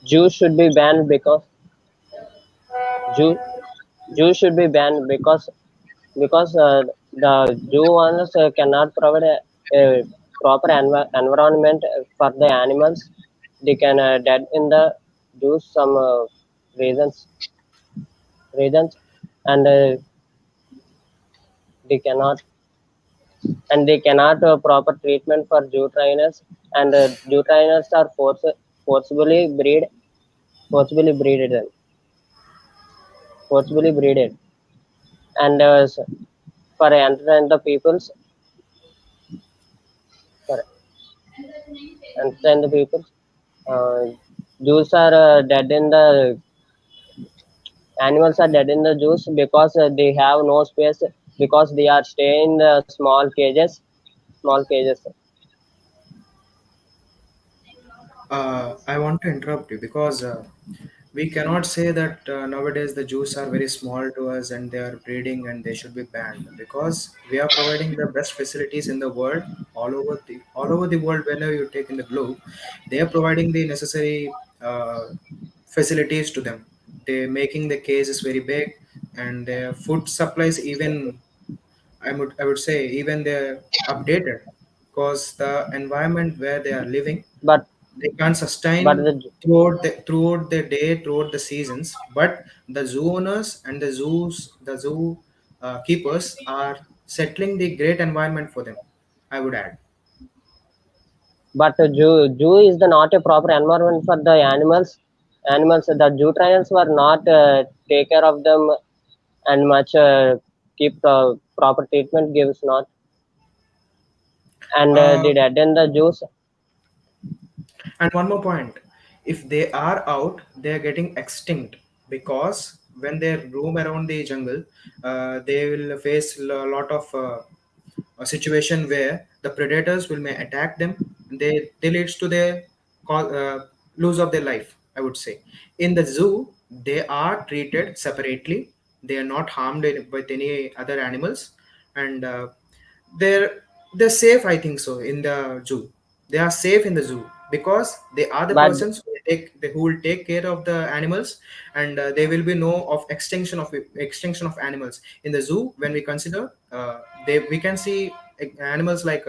Jews should be banned because Jew, Jews should be banned because the Jew owners cannot provide a proper environment for the animals. They can dead in the Jews some reasons, and they cannot they cannot proper treatment for Jew trainers, and Jew trainers are forcibly breed forcibly breeded forcibly breeded, and for entertain the peoples for entertain the peoples. Uh, Jews are dead in the animals are dead in the zoos because they have no space because they are staying in the small cages. I want to interrupt you because we cannot say that nowadays the Jews are very small to us and they are breeding and they should be banned, because we are providing the best facilities in the world, all over the world. Whenever you take in the globe, they are providing the necessary facilities to them. They making the cases very big, and their food supplies even, I would say, even they're updated, because the environment where they are living, but they can't but sustain the throughout the day, throughout the seasons. But the zoo owners and the zoo keepers are settling the great environment for them, I would add. but the Jew is the not a proper environment for the animals. The Jew trials were not take care of them and much keep proper treatment gives not, and uh, they dead in the Jews. And one more point, if they are out, they are getting extinct, because when they roam around the jungle, they will face a lot of a situation where the predators will may attack them. They leads to their lose of their life, I would say. In the zoo, they are treated separately. They are not harmed with any other animals, and they're they're safe, I think so. In the zoo, they are safe in the zoo, because they are the But persons who will take care of the animals, and there will be no of extinction of animals in the zoo. When we consider, we can see animals like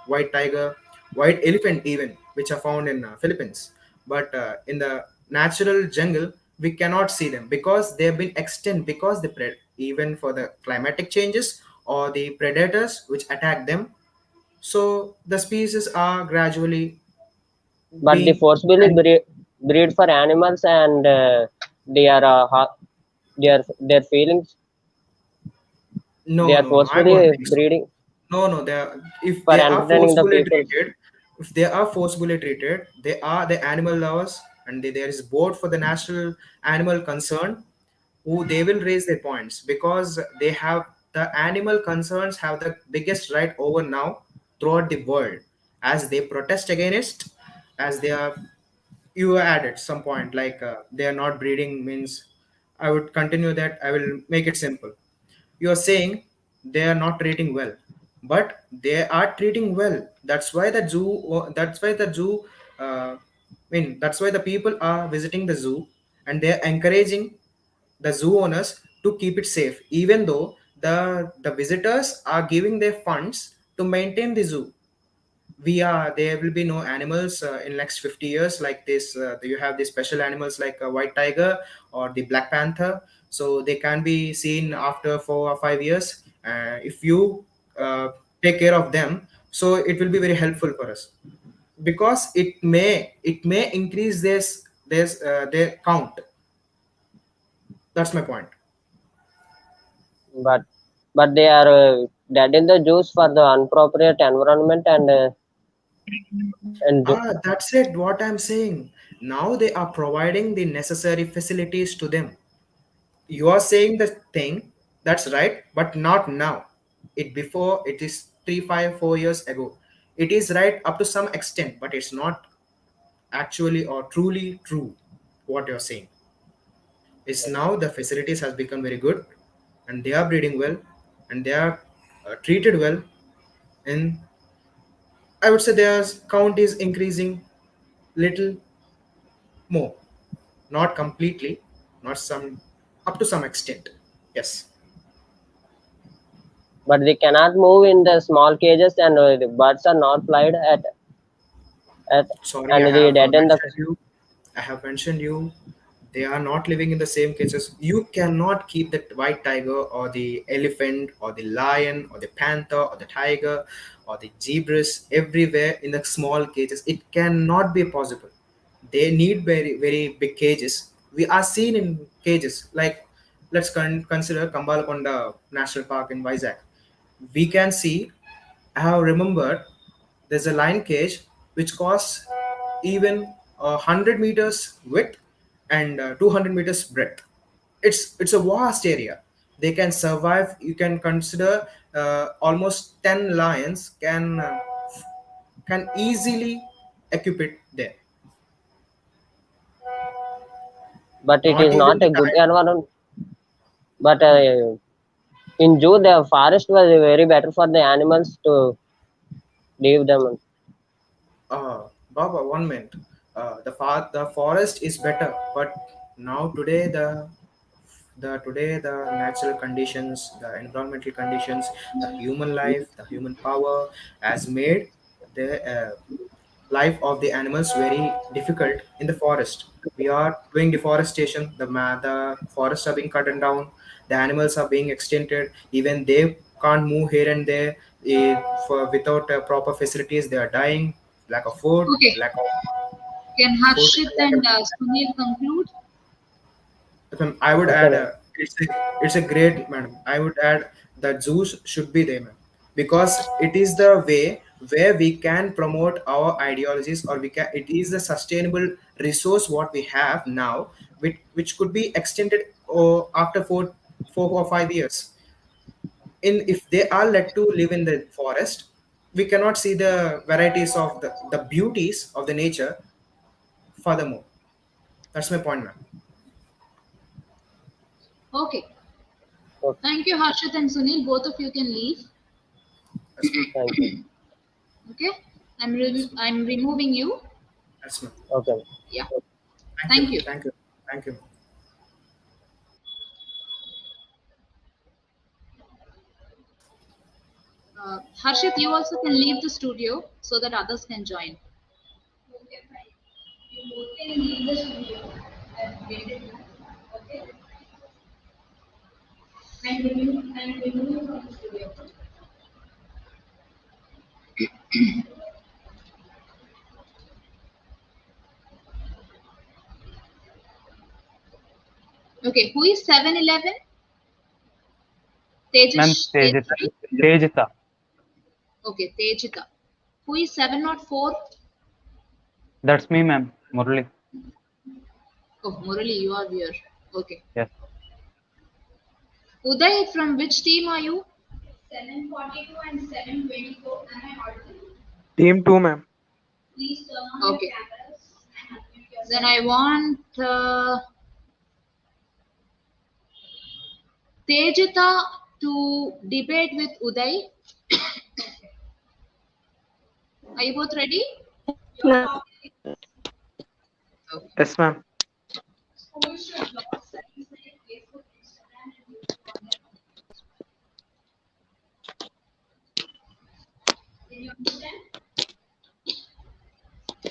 white tiger, white elephant even, which are found in Philippines. But in the natural jungle, we cannot see them, because they have been extinct, because even for the climatic changes or the predators which attack them. So the species are gradually they being. forcibly And breed for animals, and they are their feelings. no, They are no, no, I don't forcefully think so. breeding No, no, they are, if for they are entertaining the forcefully people. treated, if they are forcefully treated, they are the animal lovers, and there is board for the national animal concern, who they will raise their points, because they have the animal concerns have the biggest right over now throughout the world, as they protest against, as they are. You added some point like they are not breeding means, I would continue that. I will make it simple. You are saying they are not treating well, but they are treating well. That's why the people are visiting the zoo, and they're encouraging the zoo owners to keep it safe, even though the visitors are giving their funds to maintain the zoo. There will be no animals in next 50 years like this. You have the special animals like a white tiger or the black panther, so they can be seen after 4 or 5 years. If you take care of them, so it will be very helpful for us, because it may increase their count. That's my point. but but they are dead in the juice for the inappropriate environment, and That's it, what I'm saying. Now they are providing the necessary facilities to them. You are saying the thing, that's right, but not now. It is 3, 5, 4 years ago. It is right up to some extent, but it's not actually or truly true. What you're saying is, now the facilities has become very good, and they are breeding well, and they are treated well. And I would say their count is increasing little more. not completely, not some, up to some extent. Yes. But they cannot move in the small cages, and the birds are not flied at Sorry, and they dead in the. I have mentioned you. They are not living in the same cages. You cannot keep the white tiger or the elephant or the lion or the panther or the tiger or the zebras everywhere in the small cages. It cannot be possible. They need very very big cages. We are seen in cages like, let's consider Kambalakonda National Park in Vizag. We can see, I have remembered, there's a lion cage which costs even 100 meters width and 200 meters breadth. It's a vast area. They can survive. You can consider almost 10 lions can easily occupy there. But it Not is even not the a good time. environment. But in zoo, the forest was very better for the animals to leave them. Baba, 1 minute. The forest is better, but now today the natural conditions, the environmental conditions, the human life, the human power has made the life of the animals very difficult in the forest. We are doing deforestation. The forests are being cut down. The animals are being extincted. Even they can't move here and there. For without proper facilities, they are dying. Lack of food, Okay. lack of Can food, Harshit lack and of. Sunil conclude? I would Okay, add, ma'am. it's a great, madam. I would add that zoos should be there, ma'am, because it is the way where we can promote our ideologies, or we can. It is the sustainable resource what we have now, which could be extended or after 4 or 5 years. In if they are let to live in the forest, we cannot see the varieties of the beauties of the nature. Furthermore, that's my point, ma'am. Okay. Okay, Thank you, Harshit and Sunil. Both of you can leave. That's ma'am. thank you. Okay. That's ma'am. I'm removing you. That's ma'am. Okay. Yeah. Thank you, Thank ma'am. you. Thank you. Thank you. Harshit, you also can leave the studio so that others can join. Okay. Who is 711? Ma'am, Tejish. Tejita. Sorry. Tejita. Okay. Tejita. Who is 704? That's me, ma'am. Murali. Oh, Murali, you are here. Okay. Yes. Uday, from which team are you? 742 and 724. Am I audible? Team 2, ma'am. Please turn on Okay. your cameras and unmute yourself. Then I want Tejita to debate with Uday. Are you both ready? Your topic Okay. Yes, ma'am. is schools should block studies like Facebook, Instagram, and YouTube on their computers. Can you understand?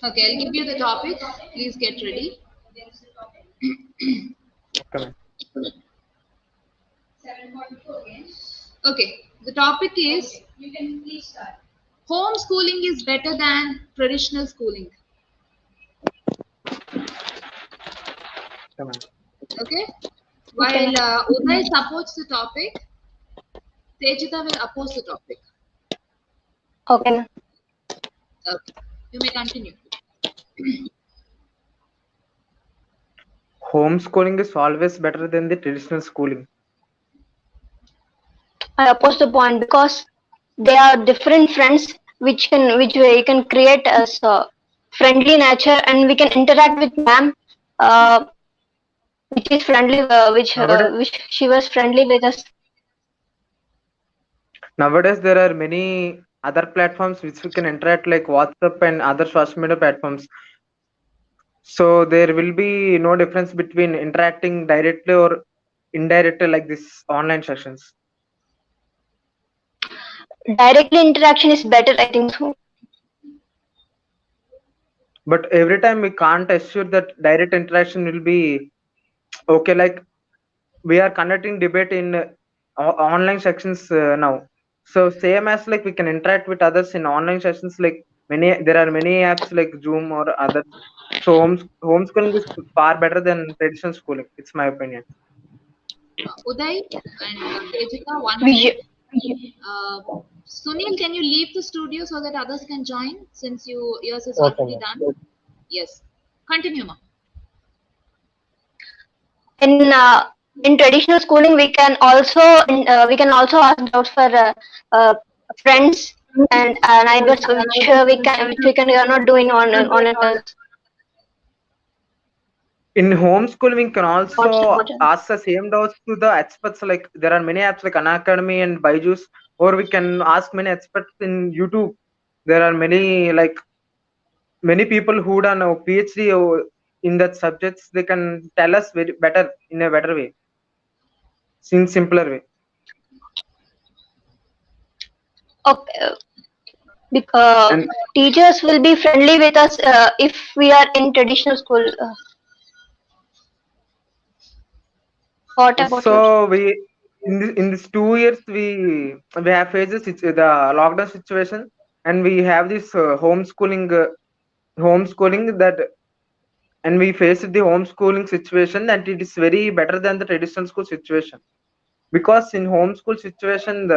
Okay, I'll give you the topic. Please get ready. There is the topic. Okay, ma'am. 742 again. Okay, the topic is Okay, you can please start. homeschooling is better than traditional schooling. Okay, ma'am. Okay, Okay, while ma'am. Uday supports the topic, Tejita will oppose the topic. Okay, ma'am. Okay, you may continue. Homeschooling is always better than the traditional schooling. I oppose the point because they are different friends which we can create as a friendly nature and we can interact with ma'am, uh, which is friendly, Nowadays, which she was friendly with us. nowadays there are many other platforms which we can interact like WhatsApp and other social media platforms. So there will be no difference between interacting directly or indirectly like this online sessions. Directly interaction is better, I think so. But every time we can't assure that direct interaction will be okay. Like we are conducting debate in online sections now. So same as like we can interact with others in online sessions. Like there are many apps like Zoom or others. So homeschooling is far better than traditional schooling. It's my opinion. Uday and Tejika, 1 minute. We, Sunil, can you leave the studio so that others can join since yours is Okay, already ma'am. done? Yes. Continue, ma. in traditional schooling we can also ask doubts for uh, friends and neighbors which we cannot do in online class. In homeschool we can also What's ask the same doubts to the experts. Like there are many apps like Unacademy and Byju's, or we can ask many experts in YouTube. There are many people who done a PhD in that subjects. They can tell us very better in a better way, in simpler way. okay, because And teachers will be friendly with us if we are in traditional school. What about yours? so we in this 2 years we have faced the lockdown situation, and we have this homeschooling that, and we faced the homeschooling situation, and it is very better than the traditional school situation. Because in homeschool situation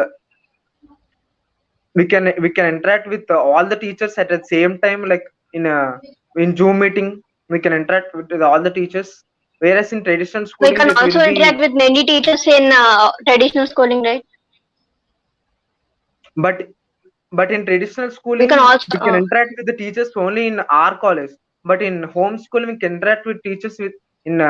we can interact with all the teachers at the same time, like in a in Zoom meeting we can interact with all the teachers, whereas in traditional We schooling can it will also be. interact with many teachers in traditional schooling, right? But in traditional We can schooling also we can interact with the teachers only in our college, but in homeschooling we can interact with teachers with in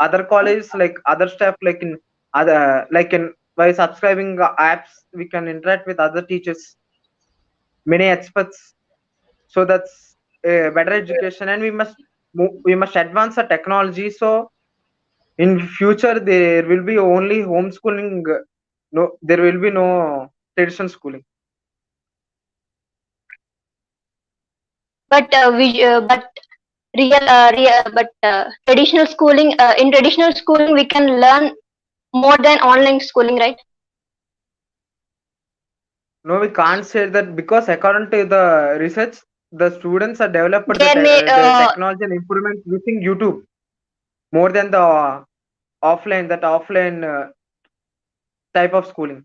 other colleges, like other staff, like in other, like in by subscribing apps we can interact with other teachers, many experts. So that's a better education, and we must advance the technology. So in future there will be only homeschooling, no, there will be no traditional schooling. but traditional schooling in traditional schooling we can learn more than online schooling, right? No, we can't say that, because according to the research, the students are developed They may the technology and improvement using YouTube more than the offline type of schooling.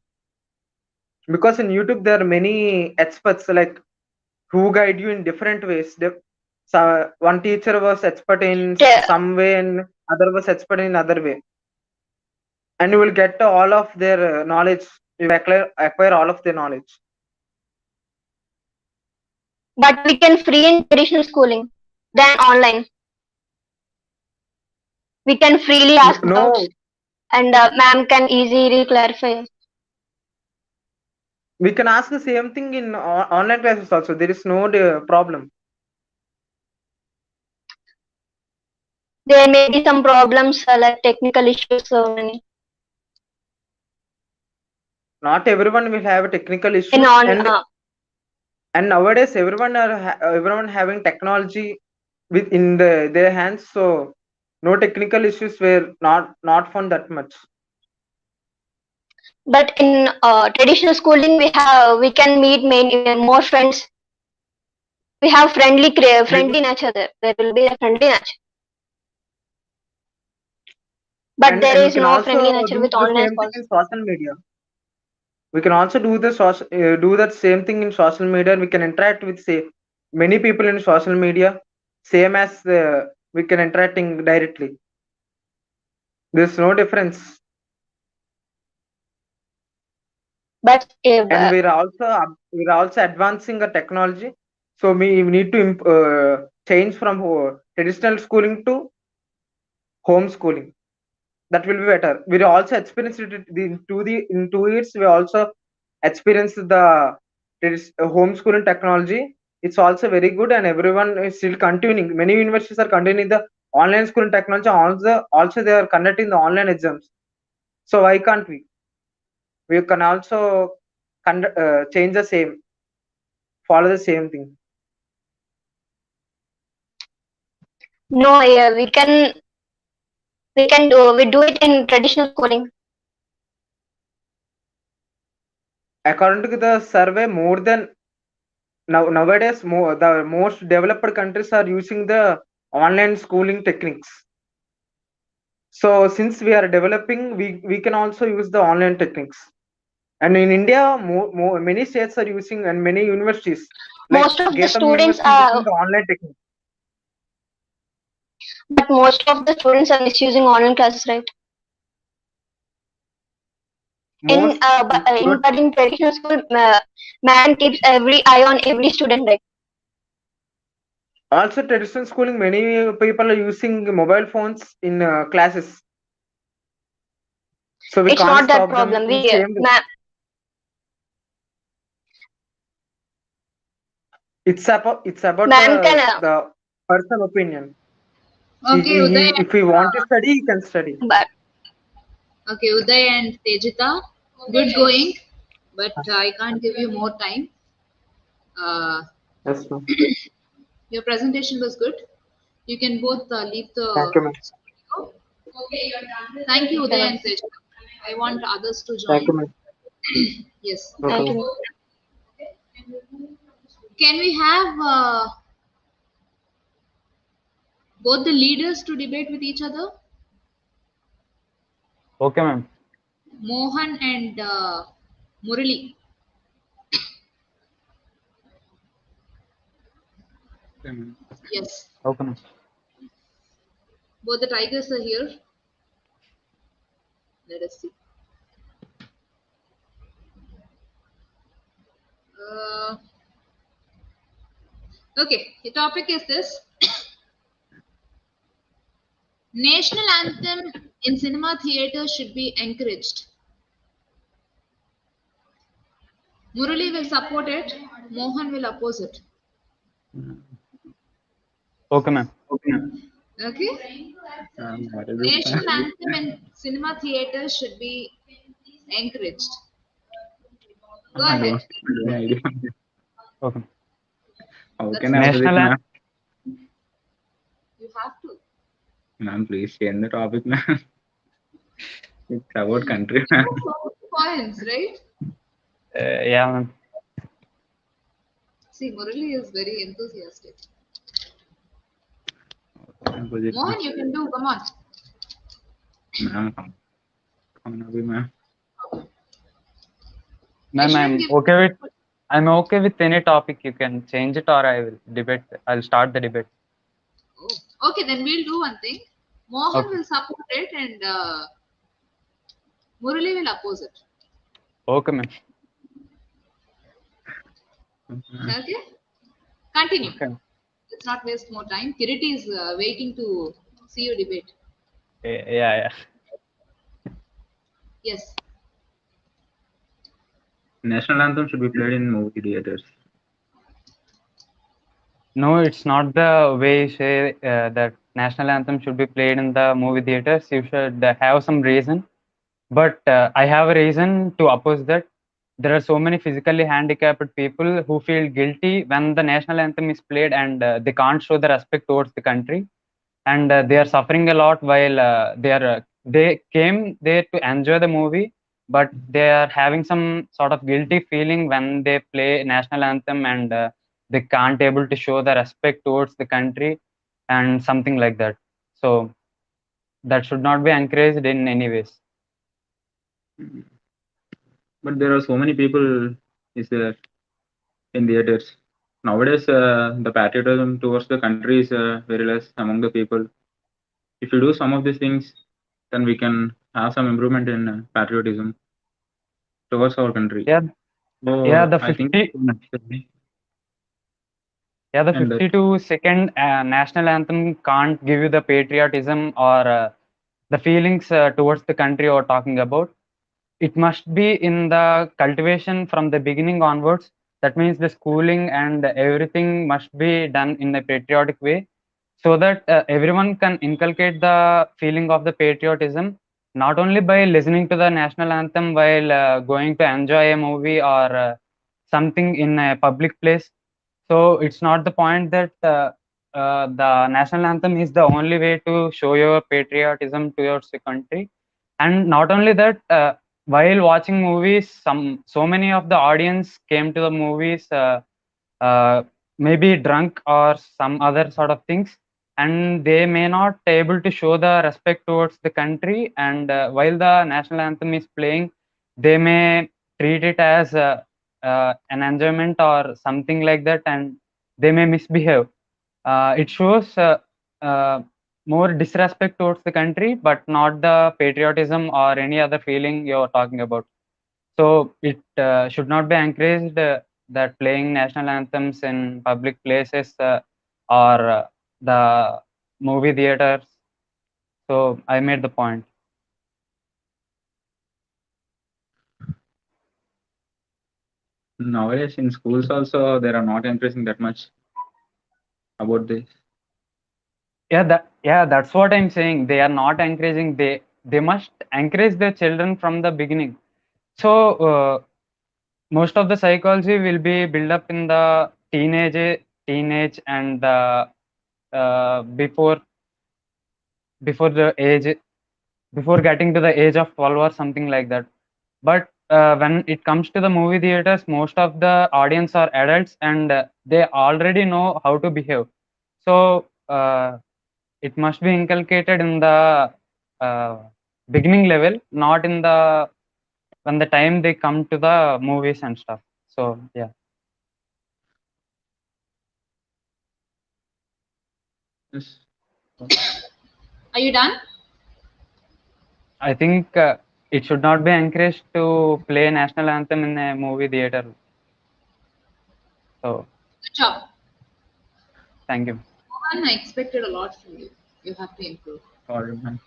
Because in YouTube there are many experts like who guide you in different ways. So one teacher was expert in te- some way, and other was expert in other way, and you will get all of their knowledge. You acquire all of their knowledge. but we can free in traditional schooling than online. We can freely ask doubts No, and ma'am can easily clarify. we can ask the same thing in online classes also. There is no problem. There may be some problems like technical issues, so many Not everyone will have technical in issues, on and nowadays everyone having technology within their hands. So no technical issues were not found that much. but in traditional schooling we can meet many more friends. We have Because, friendly nature there. There will be a friendly nature, but there and we is can no also friendly nature do with the online same thing calls. in social media. We can also do that same thing in social media. We can interact with, say, many people in social media, same as we can interacting directly. There's no difference. But And we're also advancing the technology. So we need to change from traditional schooling to homeschooling. That will be better. We also experienced it in 2 years. We also experienced the homeschooling technology. it's also very good, and everyone is still continuing. Many universities are continuing the online school and technology. Also they are conducting the online exams. So why can't we? We can also change the same, follow the same thing. No, yeah, we do it in traditional schooling. According to the survey, more than nowadays, the most developed countries are using the online schooling techniques. So since we are developing, we can also use the online techniques. And in India, many states are using, and many universities like Most of the Gautam students University is using are, the online technique. but most of the students are misusing online classes, right? Most But in traditional school, madam keeps every eye on every student, right? also traditional schooling, many people are using mobile phones in classes. So we It's can't not that stop them problem. in same way. It's about Ma'am can, the personal opinion. Okay, Uday. If he want to study, he can study. but Okay, Uday and Tejita, good going, but I can't give you more time. Yes, ma'am. Your presentation was good. You can both leave the Thank you, ma'am. studio. Okay, you're done with Thank you, the Uday and Tejita. I want others to Thank join. you, ma'am. Yes. Okay, thank ma'am. you. Can we have both the leaders to debate with each other? Okay, ma'am. Mohan and Murali. Okay, ma'am. Yes. Okay, ma'am. Both the tigers are here. Let us see. Uh, okay, the topic is this. National anthem in cinema theaters should be encouraged. Murali will support it. Mohan will oppose it. Okay, ma'am. Okay? What is this, ma'am? National anthem in cinema theaters should be encouraged. Go I ahead. don't have any idea. Okay. How That's can I oppose it, National ma'am? You have to. Ma'am, please change the topic, ma'am. It's about country, ma'am. Points, right? Yeah, ma'am. See, Murali is very enthusiastic. Oppose it, ma'am. Mohan, you can do. Come on. Ma'am, come on, Abhi, ma'am. Ma'am, Yashwant, I'm okay with any topic. You can change it or I will debate. I'll start the debate. Oh, okay, then we'll do one thing. Mohan Okay. will support it and Murali will oppose it. Okay, ma'am. Okay? Continue. Okay. Let's not waste more time. Kiriti is waiting to see you debate. Yeah. Yes. National anthem should be played in movie theaters. No, it's not the way you say that national anthem should be played in the movie theaters. You should have some reason. But I have a reason to oppose that. There are so many physically handicapped people who feel guilty when the national anthem is played and they can't show the respect towards the country. And they are suffering a lot while they came there to enjoy the movie, but they are having some sort of guilty feeling when they play national anthem and they can't able to show the respect towards the country and something like that. So that should not be encouraged in any ways. But there are so many people is there in theaters. Nowadays, the patriotism towards the country is very less among the people. If you do some of these things, then we can have some improvement in patriotism towards our country. Yeah, So the I think 50 Yeah, the and 52-second national anthem can't give you the patriotism or the feelings towards the country you're talking about. It must be in the cultivation from the beginning onwards. That means the schooling and everything must be done in a patriotic way, so that everyone can inculcate the feeling of the patriotism, not only by listening to the national anthem while going to enjoy a movie or something in a public place. So it's not the point that the national anthem is the only way to show your patriotism towards the country. And not only that, while watching movies, so many of the audience came to the movies uh, maybe drunk or some other sort of things, and they may not able to show the respect towards the country. And while the national anthem is playing, they may treat it as an enjoyment or something like that, and they may misbehave. It shows more disrespect towards the country, but not the patriotism or any other feeling you're talking about. So it should not be encouraged that playing national anthems in public places or the movie theaters. So I made the point. Nowadays in schools also they are not encouraging that much about this. Yeah, that's what I'm saying. They are not encouraging. They must encourage their children from the beginning. So most of the psychology will be built up in the teenage and the before the age, before getting to the age of 12 or something like that. But when it comes to the movie theaters, most of the audience are adults, and they already know how to behave. So it must be inculcated in the uh, beginning level, not in the when the time they come to the movies and stuff. So yeah. Yes. Are you done? I think it should not be encouraged to play national anthem in a movie theater. So Good job. thank you. Mohan, I expected a lot from you. You have to improve. Sorry, man.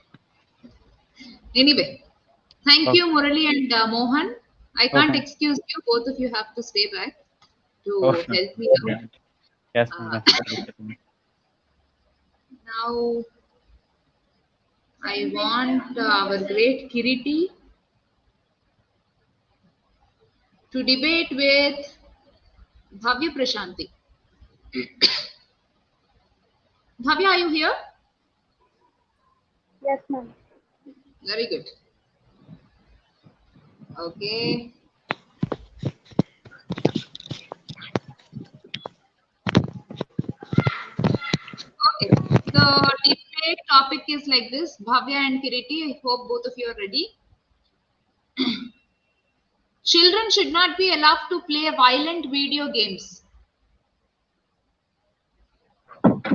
Anyway, thank Okay. you, Murali and Mohan. I can't Okay. excuse you. Both of you have to stay back to Okay. help me out. Yeah. Yes, Uh, ma'am. now, I want our great Kiriti to debate with Bhavya Prashanti. Bhavya, are you here? Yes, ma'am. Very good. Okay. Okay. The debate topic is like this. Bhavya and Kiriti, I hope both of you are ready. Children should not be allowed to play violent video games.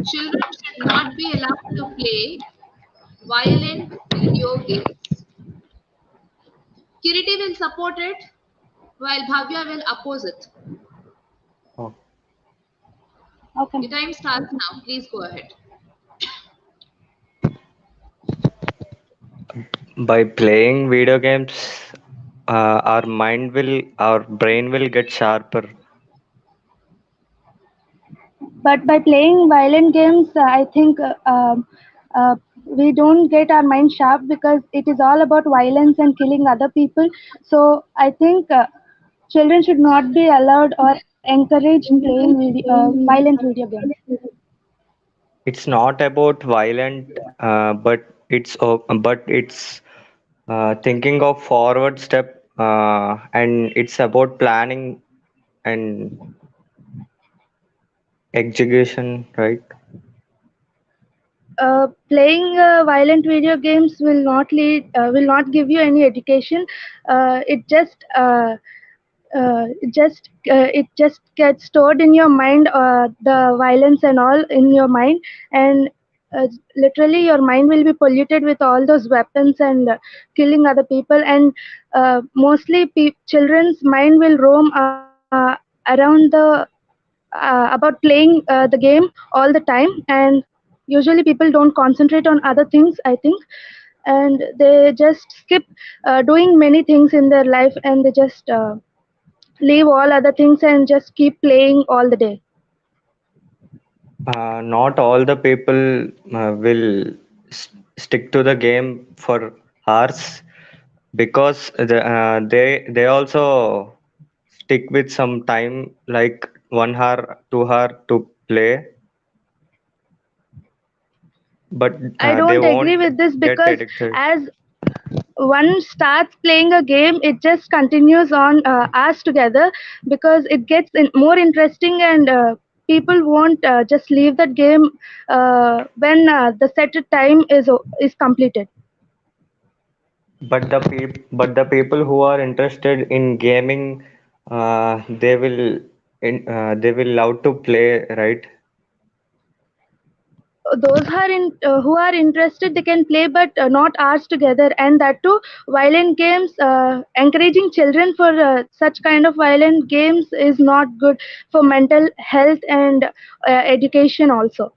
Children should not be allowed to play violent video games. Kiriti will support it while Bhavya will oppose it. Okay. The time starts now. Please go ahead. By playing video games, our brain will get sharper. But by playing violent games, I think we don't get our mind sharp because it is all about violence and killing other people. So I think children should not be allowed or encouraged playing violent video games. It's not about violent, but it's thinking of forward step, and it's about planning and execution, right? Playing violent video games will not give you any education. It just gets stored in your mind, the violence and all in your mind, and literally your mind will be polluted with all those weapons and killing other people. And mostly children's mind will roam around the about playing the game all the time, and usually people don't concentrate on other things, I think, and they just skip doing many things in their life, and they just leave all other things and just keep playing all the day. Not all the people will stick to the game for hours because they also stick with some time like 1 hour 2 hour to play, but I they don't agree won't with this get because addicted. as one starts playing a game, it just continues on hours together because it gets more interesting and people won't just leave that game when the set time is completed. But the people who are interested in gaming, they will love to play, right? Those who are interested, they can play, but not hours together, and that too violent games. Encouraging children for such kind of violent games is not good for mental health and education also.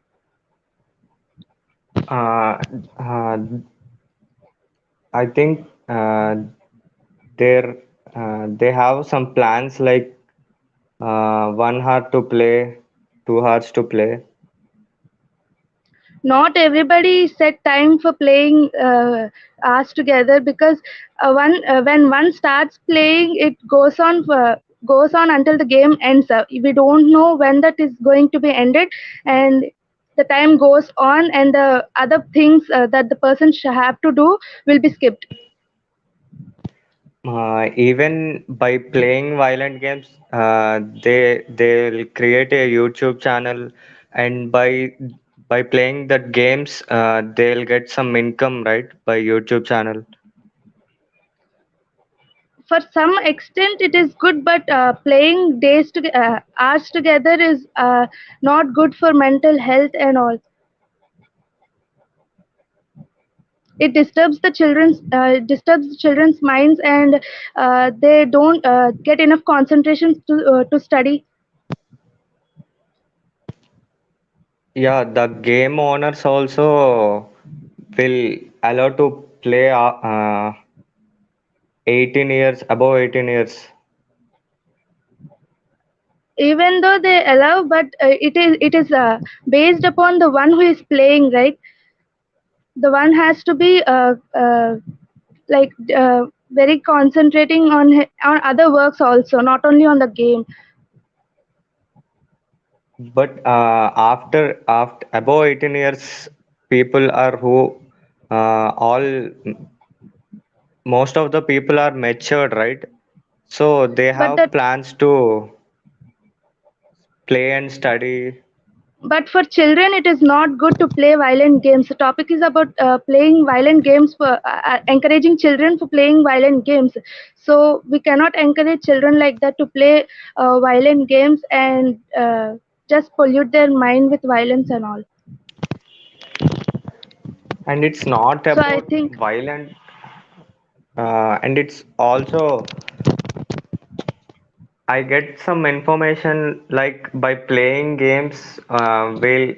Uh, uh, I think there they have some plans like 1 hour to play, 2 hours to play. Not everybody set time for playing hours together because when one starts playing, it goes on until the game ends. We don't know when that is going to be ended, and the time goes on, and the other things that the person have to do will be skipped. Even by playing violent games, they'll create a YouTube channel, and by playing that games, they'll get some income, right, by YouTube channel. For some extent it is good, but playing hours together is not good for mental health and all. It disturbs the children's minds, and they don't get enough concentration to study. Yeah, the game owners also will allow to play 18 years, above 18 years. Even though they allow, but it is based upon the one who is playing, right? The one has to be like very concentrating on other works also, not only on the game. But after above 18 years, people are who all most of the people are matured, right? So they but have that plans to play and study. but for children it is not good to play violent games. The topic is about playing violent games, for encouraging children for playing violent games. So we cannot encourage children like that to play violent games and just pollute their mind with violence and all. And it's not So I about think violent, and it's also I get some information like by playing games, will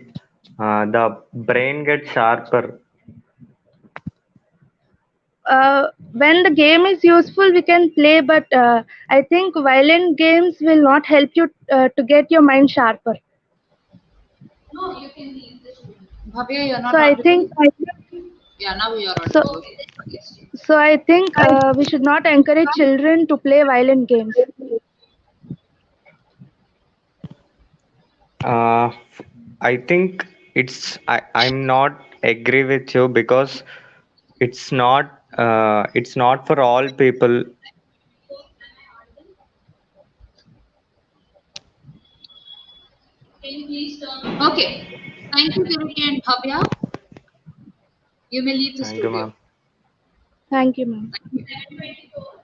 the brain get sharper. when the game is useful we can play, but I think violent games will not help you to get your mind sharper. No, you can leave the studio. Bhavya, you're So not I audible. think Yeah, now you are so audible. Okay. Yes. so I think we should not encourage children to play violent games. Uh, I think I'm not agree with you because it's not for all people. Can you please turn off? Okay. Thank you, Devaki and Bhavya. You may leave the Thank you, studio. ma'am. Thank you, ma'am. 7:24.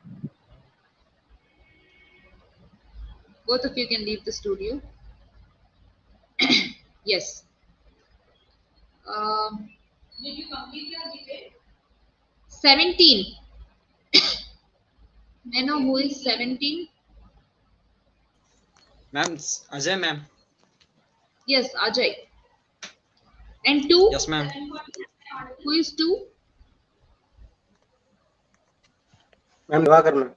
Both of you can leave the studio. Yes. Um, Did you complete your debate? 17. May I know who is 17? Ma'am, Ajay ma'am. Yes, Ajay. And 2? Yes ma'am. Who is 2? Ma'am, Divakar ma'am.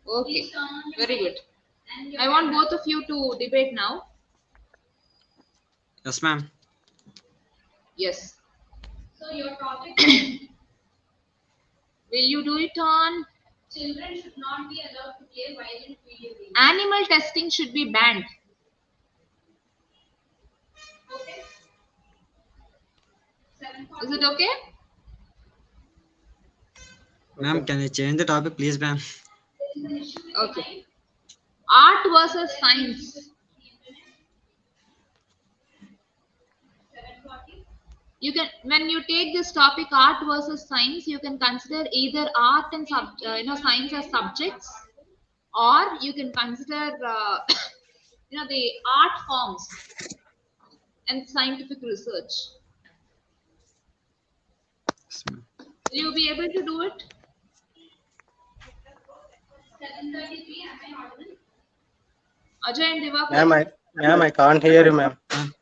Okay, very good. I want both of you to debate now. Yes, ma'am. Yes. So your topic Will you do it on children should not be allowed to play violent video games. animal testing should be banned. Okay. Is it okay? Ma'am, can I change the topic, please, ma'am? Okay. Art versus science. You can, when you take this topic, art versus science, you can consider either art and science as subjects, or you can consider the art forms and scientific research. Yes, ma'am. Will you be able to do it? 7:33. Am I audible? Ajay and Divakar. Ma'am, I can't hear you, ma'am. 7:33.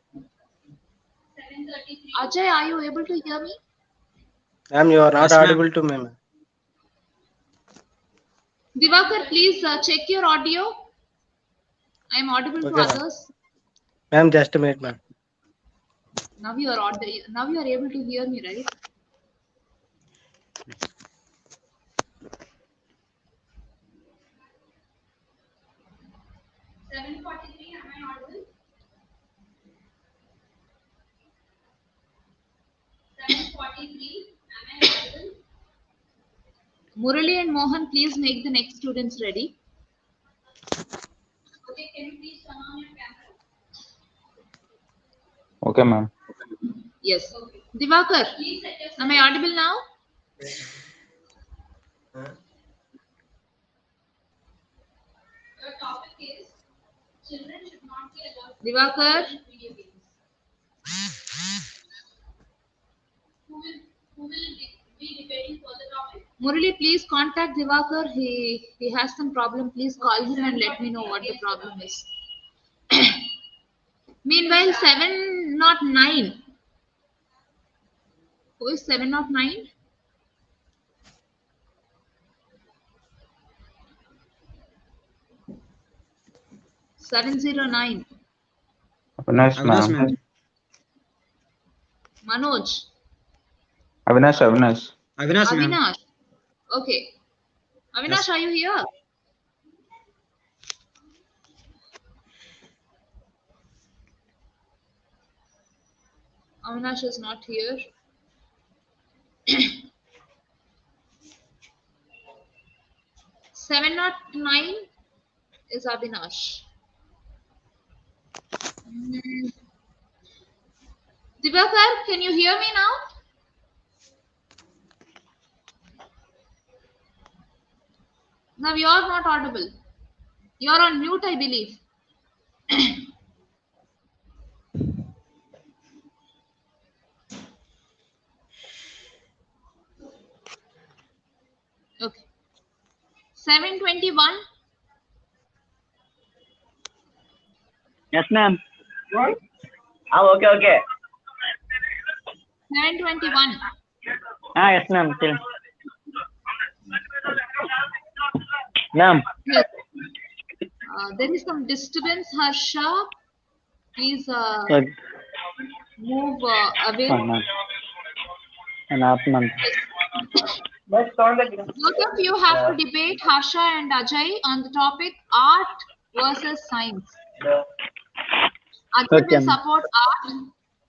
Ajay, are you able to hear me? Ma'am, you are not Yes, ma'am. audible to me, ma'am. Divakar, please check your audio. I am audible to Okay, ma'am. others. Ma'am, just a minute, ma'am. Now you are now you are able to hear me, right? Am I audible? 7:43. Am I audible? Murali and Mohan, please make the next students ready. Okay, can you please turn on your camera? Okay, ma'am. Yes. Divakar, Please set your am I audible now? Your topic is children should not be allowed to Divakar, play video games. Who will be debating for the topic? Murali, please contact Divakar. He has some problem. Please call him and let me know what the problem is. Meanwhile, 709. Who is 709? $709. Avinash, Avinash, ma'am. ma'am. Manoj. Avinash. Avinash, ma'am. Avinash. Okay. Avinash, Yes. are you here? Avinash is not here. Seven not nine is Avinash. Divakar, can you hear me now? Now you are not audible. You are on mute, I believe. Okay. 721. Yes, ma'am. Okay. 721. Yes, ma'am. Ma'am. Yes. There is some disturbance, Harsha. Please move away. Ma'am. Both of you have to debate, Harsha and Ajay, on the topic art versus science. Ajay Okay, will ma'am. support art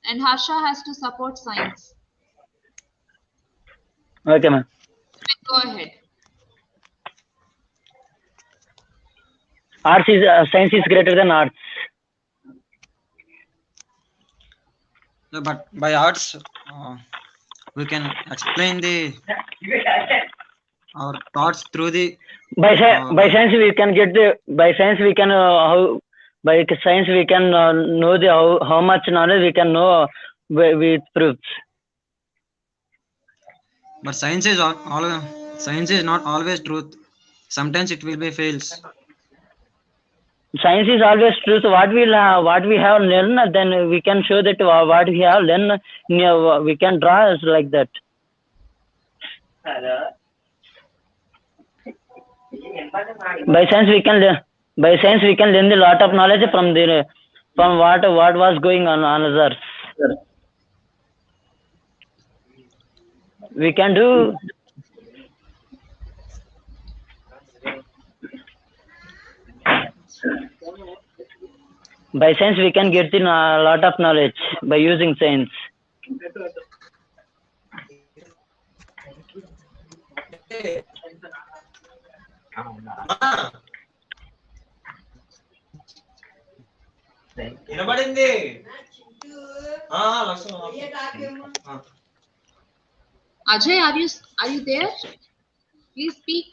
and Harsha has to support science. Okay, ma'am. Go ahead. Science is greater than arts. No, but by arts, we can explain our thoughts through the. By science we can get by science we can know the how much knowledge we can know with proofs. But science is science is not always truth. Sometimes it will be fails. Science is always truth. What we have learned, then we can show that what we have learned. We can draw like that. By science we can learn a lot of knowledge from what was going on others. We can do by science we can get a lot of knowledge by using science. వినబడింది. Ajay, are you there? Please speak.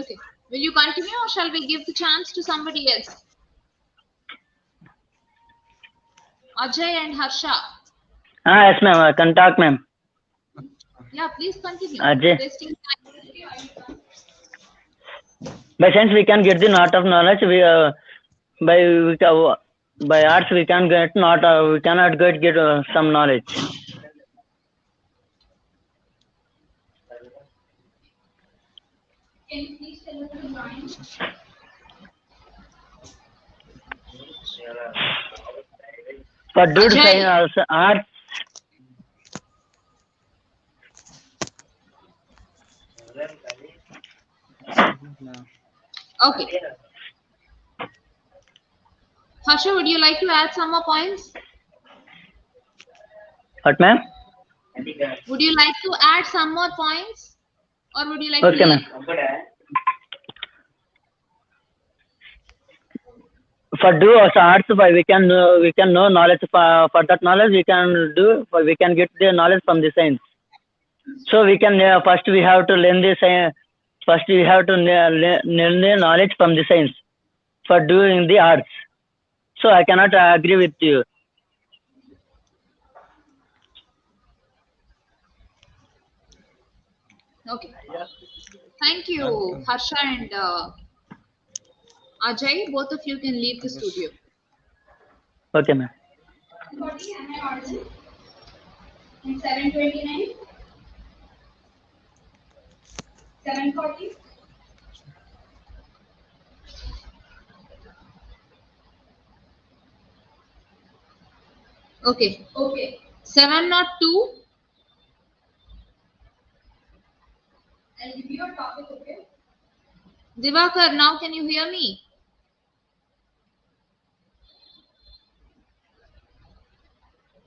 Okay. Will you continue or shall we give the chance to somebody else? Ajay and Harsha. Yes, ma'am. I can talk, ma'am. Yeah, please continue. Ajay. Wasting time. By science we can get a lot of knowledge. By arts we can get we cannot get some knowledge. Can you please tell us the drawings? For dude Ajay. science arts. Okay. Harsha, would you like to add some more points? What, ma'am? Would you like to add some more points? Or would you like Okay, to ma'am. leave? For do also arts, we can know knowledge. For that knowledge we can get the knowledge from the science. So we can first we have to learn the science. First we have to learn the knowledge from the science for doing the arts. So I cannot agree with you. Okay. Thank you, Harsha and Ajay. Both of you can leave the studio. Okay, ma'am. 40, am I audible? And 729? 740? Okay. Okay. 702. I'll give you a topic, okay? Divakar, now can you hear me?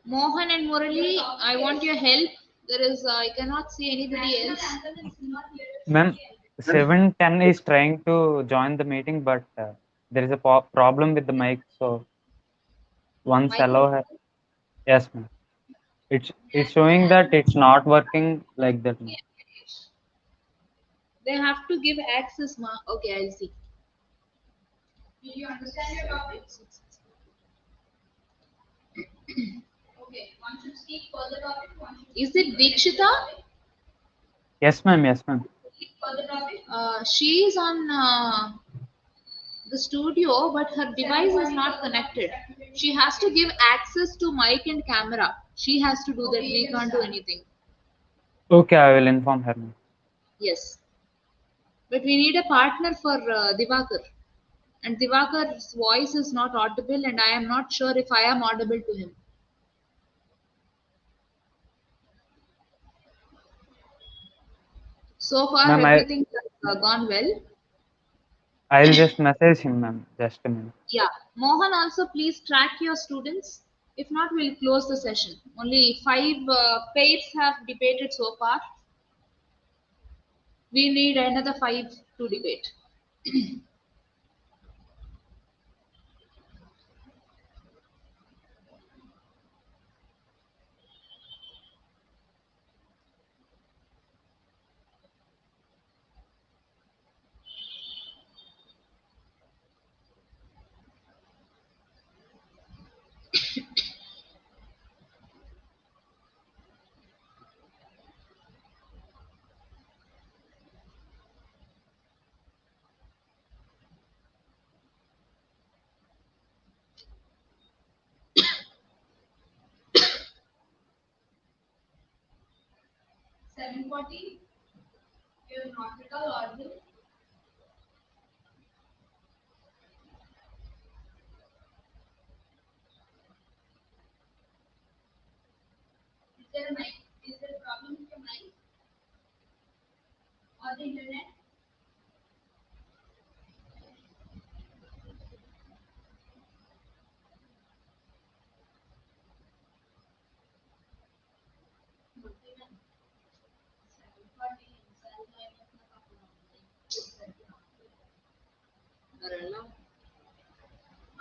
Mohan and Murali, I want your help. I cannot see anybody else. Ma'am, 710 is trying to join the meeting, but there is a problem with the mic. So once Mic allow her. Yes, ma'am. It's showing that it's not working like that, ma'am. They have to give access, ma. Okay, I'll see. Did you understand your topic? Okay, one should speak for the topic. Is it Dikshita? Yes, ma'am. Yes, ma'am. Speak for the topic. She is on the studio, but her device is not connected. She has to give access to mic and camera. She has to do that. We can't do anything. Okay, I will inform her, ma'am. Yes. But we need a partner for Divakar. And Divakar's voice is not audible, and I am not sure if I am audible to him. So far, everything has gone well. I'll just message him, ma'am. Just a minute. Yeah. Mohan, also please track your students. If not, we'll close the session. Only 5 pairs have debated so far. We need another 5 to debate. 7:40. You're not at all audible. Is there a mic? Is there a problem with your mic or the internet?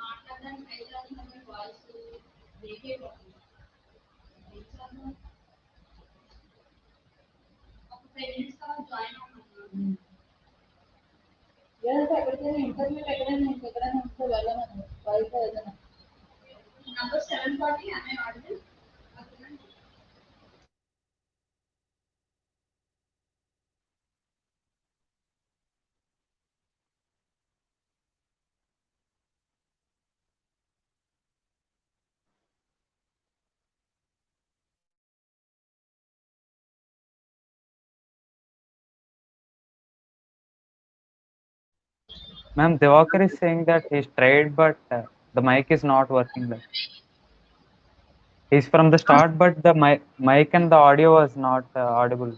మాట్లాడడానికి ప్రయత్నిస్తున్న voice break అయిపోతుంది ఒక 5 minutes తర్వాత join అవుతున్నాను ఎక్కడికైనా ఇంటర్వ్యూకి ఎక్కడైనా ఎక్కడైనా ఉంటే వెళ్ళను వైఫై ఏదైనా నంబర్ 740 అనే order Ma'am, Devakar is saying that he's tried, but the mic is not working. Like he's from the start, but the mic and the audio was not audible.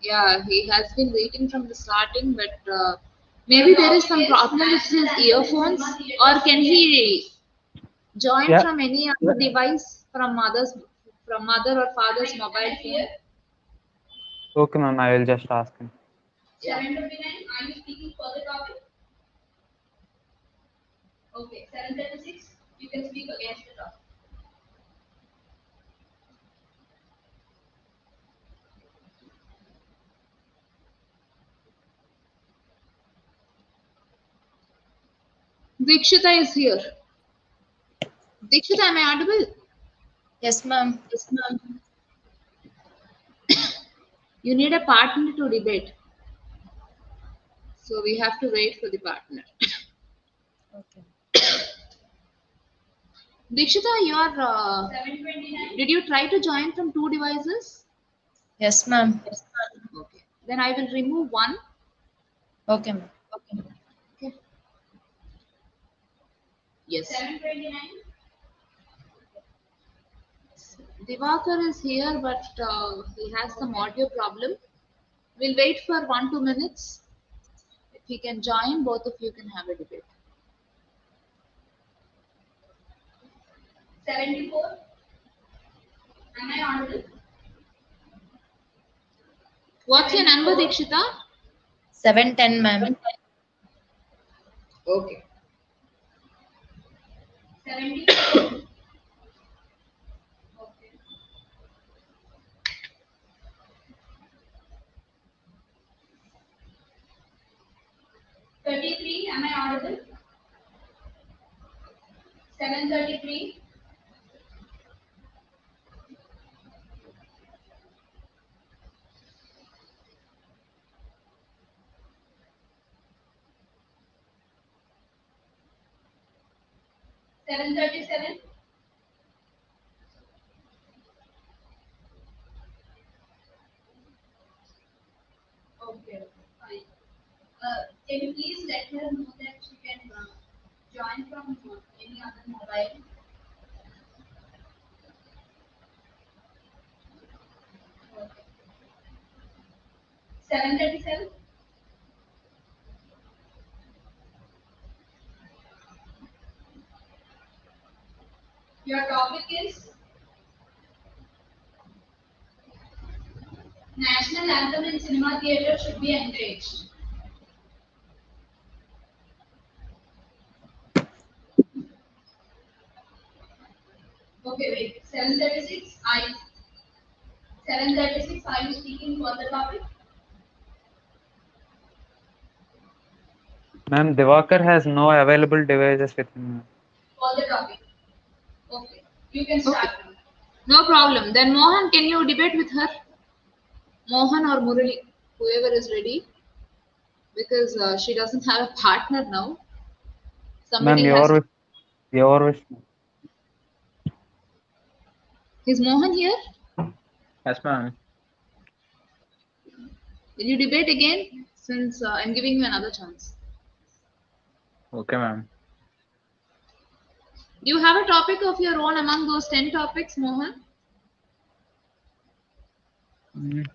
Yeah, he has been waiting from the starting, but maybe there is some problem with his earphones, or can he join Yeah. from any other device from mother or father's mobile phone? Okay, ma'am. I will just ask him. 7:29. Are you speaking for the topic? Okay. 7:36. You can speak against the topic. Dikshita is here. Dikshita, am I audible? Yes, ma'am. Yes, ma'am. You need a partner to debate. So we have to wait for the partner. Okay. Dikshita, you are. 7:29. Did you try to join from 2 devices? Yes, ma'am. Yes, ma'am. Okay. Then I will remove one. Okay, ma'am. Okay. Okay. Yes. 7:29. Divakar is here, but he has some audio problem. We'll wait for 1-2 minutes. If he can join, both of you can have a debate. 74. Am I audible? What's your number, Dikshita? 710, ma'am. Okay. 74. Okay. 33. Am I audible? 7:33. 7:37. Okay, fine. Can you please let her know that she can join from any other mobile? Okay. 7:37. Your topic is National Anthem in Cinema Theatre should be encouraged. Okay, wait. 7:36. 7:36. Are you speaking for the topic? Ma'am, Devakar has no available devices with him. For the topic. Okay. You can start. Okay. No problem. Then Mohan, can you debate with her? Mohan or Murali, whoever is ready, because she doesn't have a partner now. Ma'am, Somebody has. your wish. Is Mohan here? Yes, ma'am. Will you debate again? Since I'm giving you another chance. Okay, ma'am. Do you have a topic of your own among those 10 topics, Mohan? Mm.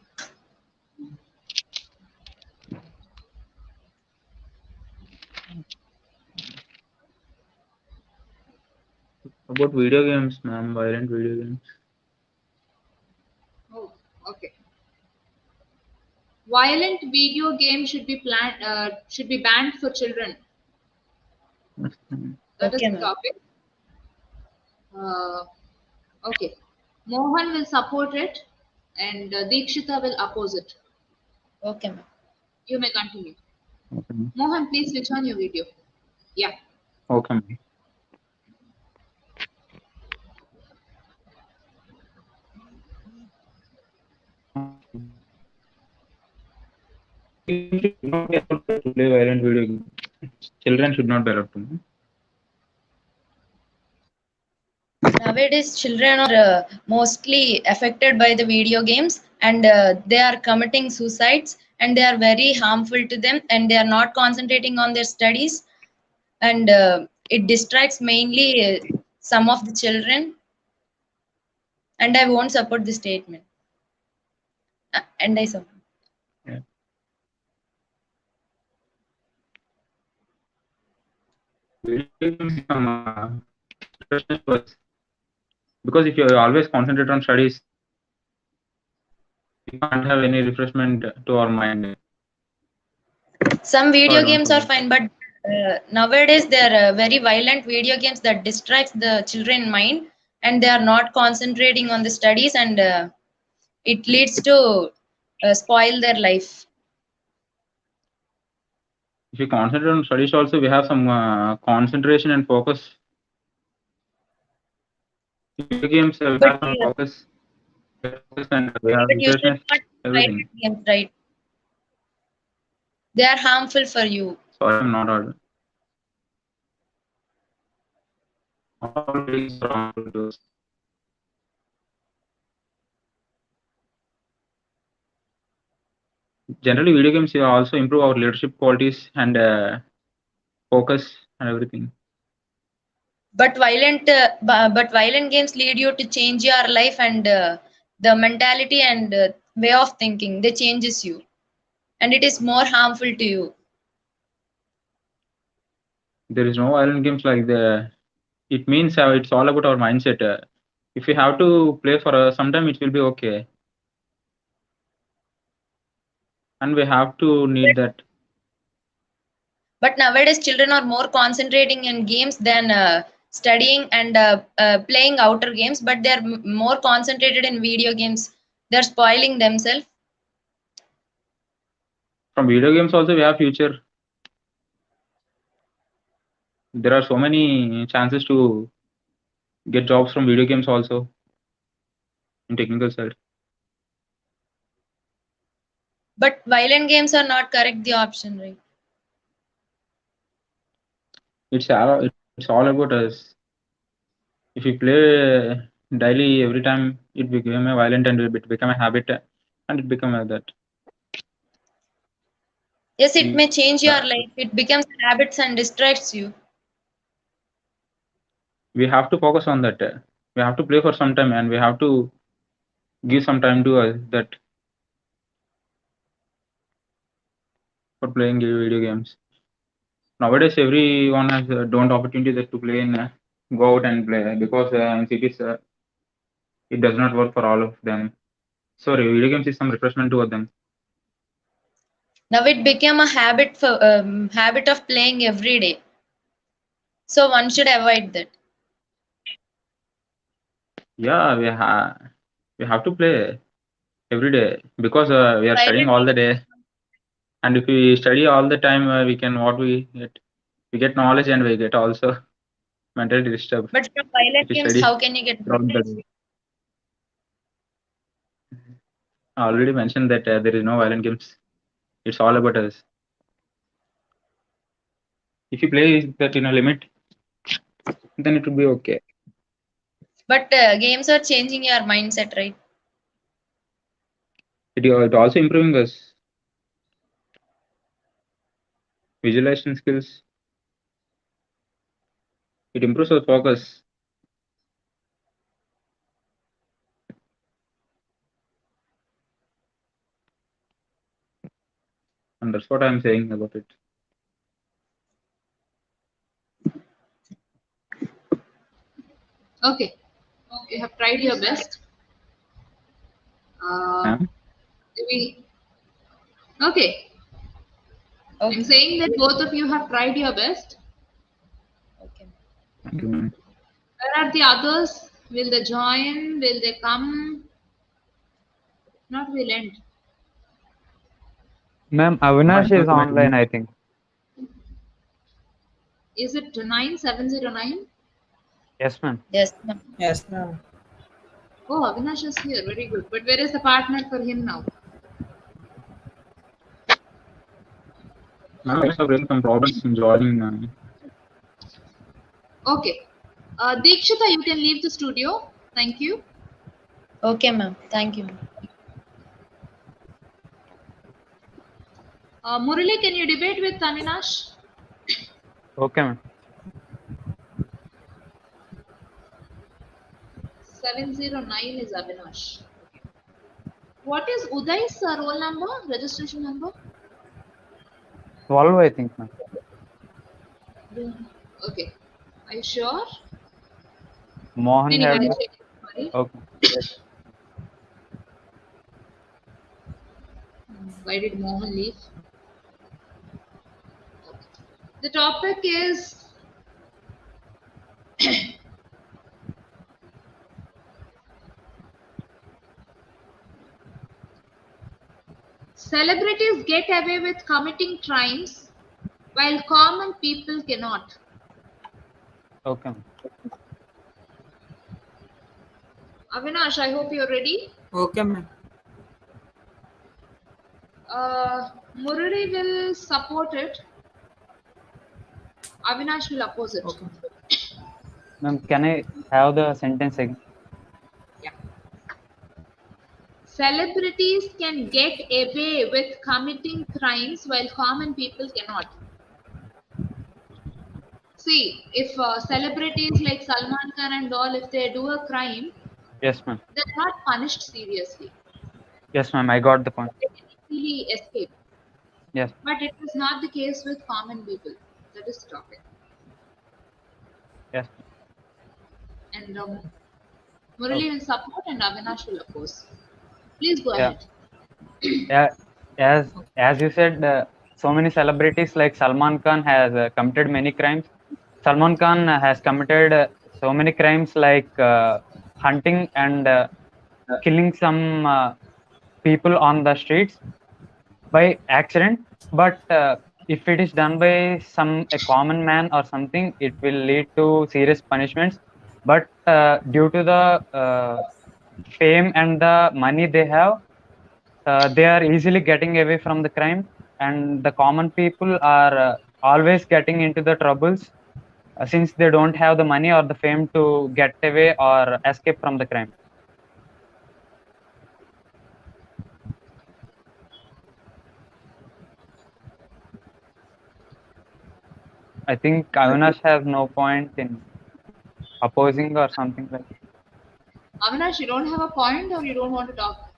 About video games, ma'am, violent video games. Oh, okay. Violent video games should be banned for children. Yes, ma'am. That is Okay, the ma'am. topic. Okay. Mohan will support it, and Deekshita will oppose it. Okay, ma'am. You may continue. Okay, ma'am. Mohan, please switch on your video. Yeah. Okay, ma'am. Should not be allowed to play violent video games. Children should not be allowed to. Nowadays, children are mostly affected by the video games, and they are committing suicides, and they are very harmful to them, and they are not concentrating on their studies, and it distracts mainly some of the children, and I won't support this statement. And I support. Yeah. Video games become refreshment to us. Because if you always concentrate on studies, we can't have any refreshment to our mind. Some So I video don't games are support fine, that. but nowadays there are very violent video games that distracts the children mind, and they are not concentrating on the studies, and it leads to spoil their life. If you concentrate on studies also, we have some concentration and focus. Video games, we But have some focus and we have you should interest, not violent everything. games, right? They are harmful for you. Sorry, I'm not audible. All videos are harmful to us. Generally, video games also improve our leadership qualities and focus and everything. But violent games lead you to change your life, and the mentality and way of thinking, they changes you, and it is more harmful to you. There is no violent games like the. It means it's all about our mindset. If you have to play for some time, it will be okay, and we have to need that. But nowadays children are more concentrating in games than studying and playing outer games, but they're more concentrated in video games. They're spoiling themselves. From video games also, we have future. There are so many chances to get jobs from video games also in technical side. But violent games are not correct the option, right? It's all about us. If you play daily every time, it became a violent and it become a habit, and it become that. Yes, it may We change your life. It becomes habits and distracts you. we have to focus on that. We have to play for some time, and we have to give some time to us that for playing video games. Nowadays, everyone has don't opportunity that to play in go out and play because in cities it does not work for all of them. Sorry, video games is some refreshment to them. Now it became a habit of playing every day. So one should avoid that. Yeah, we have to play every day because we are studying all the day, and if we study all the time, we can we get knowledge and we get also mentally disturbed. But from violent If you games, study how can you get throughout the day. I already mentioned that there is no violent games. It's all about us. If you play that in a limit, then it will be okay. But games are changing your mindset, right? It also improving us. visualization skills. It improves our focus. And that's what I'm saying about it. Okay. You have tried your best. Ma'am? Okay. I'm saying that both of you have tried your best. Okay. Thank you, ma'am. Where are the others? Will they join? Will they come? Not will end. Ma'am, Avinash is online, I think. Is it 9709? Yes, ma'am. Yes, ma'am. Yes, ma'am. Oh, Avinash is here. Very good. But where is the partner for him now? Ma'am, I guess I'm having some problems in joining. Okay. Deekshita, you can leave the studio. Thank you. Okay, ma'am. Thank you. Murali, can you debate with Avinash? Okay, ma'am. 709 is Avinash. What is Uday's roll number, registration number? 12, I think, ma'am. Okay. Are you sure? Mohan Anyway, have. I'll check. Sorry. Okay. Why did Mohan leave? The topic is celebrities get away with committing crimes while common people cannot. Okay, ma'am. Avinash, I hope you're ready. Okay, ma'am. Murali will support it. Avinash will oppose it. Okay. Ma'am, can I have the sentence again? Celebrities can get away with committing crimes while common people cannot. See, if celebrities like Salman Khan and all, if they do a crime, Yes, ma'am. they're not punished seriously. Yes, ma'am. I got the point. They can easily escape. Yes. But it is not the case with common people. That is the topic. Yes. And Murali will support and Avinash will oppose. Please go ahead. Yeah. As you said, so many celebrities like Salman Khan has committed many crimes. Salman Khan has committed so many crimes like hunting and killing some people on the streets by accident. But if it is done by a common man or something, it will lead to serious punishments. But due to the fame and the money they have, they are easily getting away from the crime, and the common people are always getting into the troubles since they don't have the money or the fame to get away or escape from the crime. I think Avinash has no point in opposing or something like that. Avinash, you don't have a point or you don't want to talk?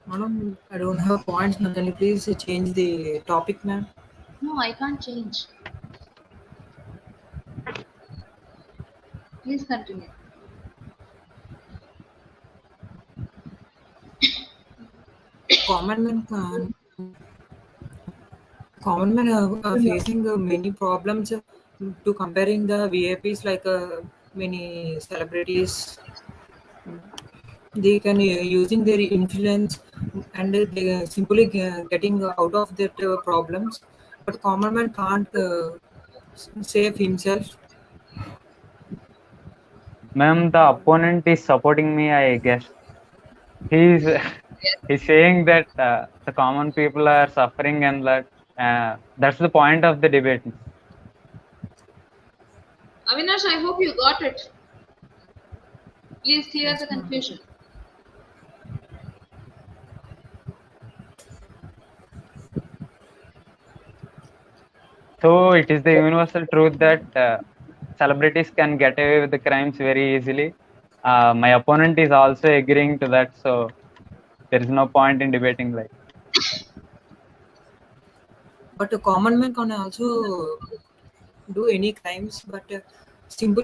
Madam, I don't have points. Now, can you please change the topic, ma'am? No, I can't change. Please continue. Common men are facing many problems to comparing the VIPs like many celebrities. They can using their influence and they simply getting out of that problems. But common man can't save himself. Ma'am, the opponent is supporting me, I guess. He's he's saying that the common people are suffering and that that's the point of the debate. Avinash, I hope you got it. Please clear Yes, the ma'am. confusion. So it is the universal truth that celebrities can get away with the crimes very easily. My opponent is also agreeing to that, so there is no point in debating like. But a common man can also do any crimes, but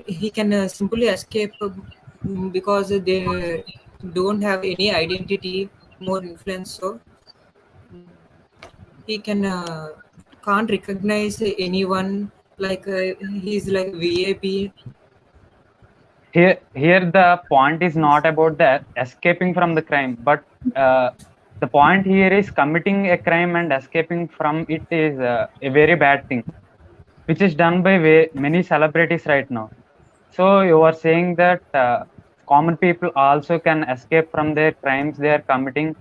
he can simply escape because they don't have any identity, more influence. So he can't recognize anyone, like he's like VIP. Here the point is not about the escaping from the crime, but the point here is committing a crime and escaping from it is a very bad thing, which is done by many celebrities right now. So you are saying that common people also can escape from their crimes they are committing,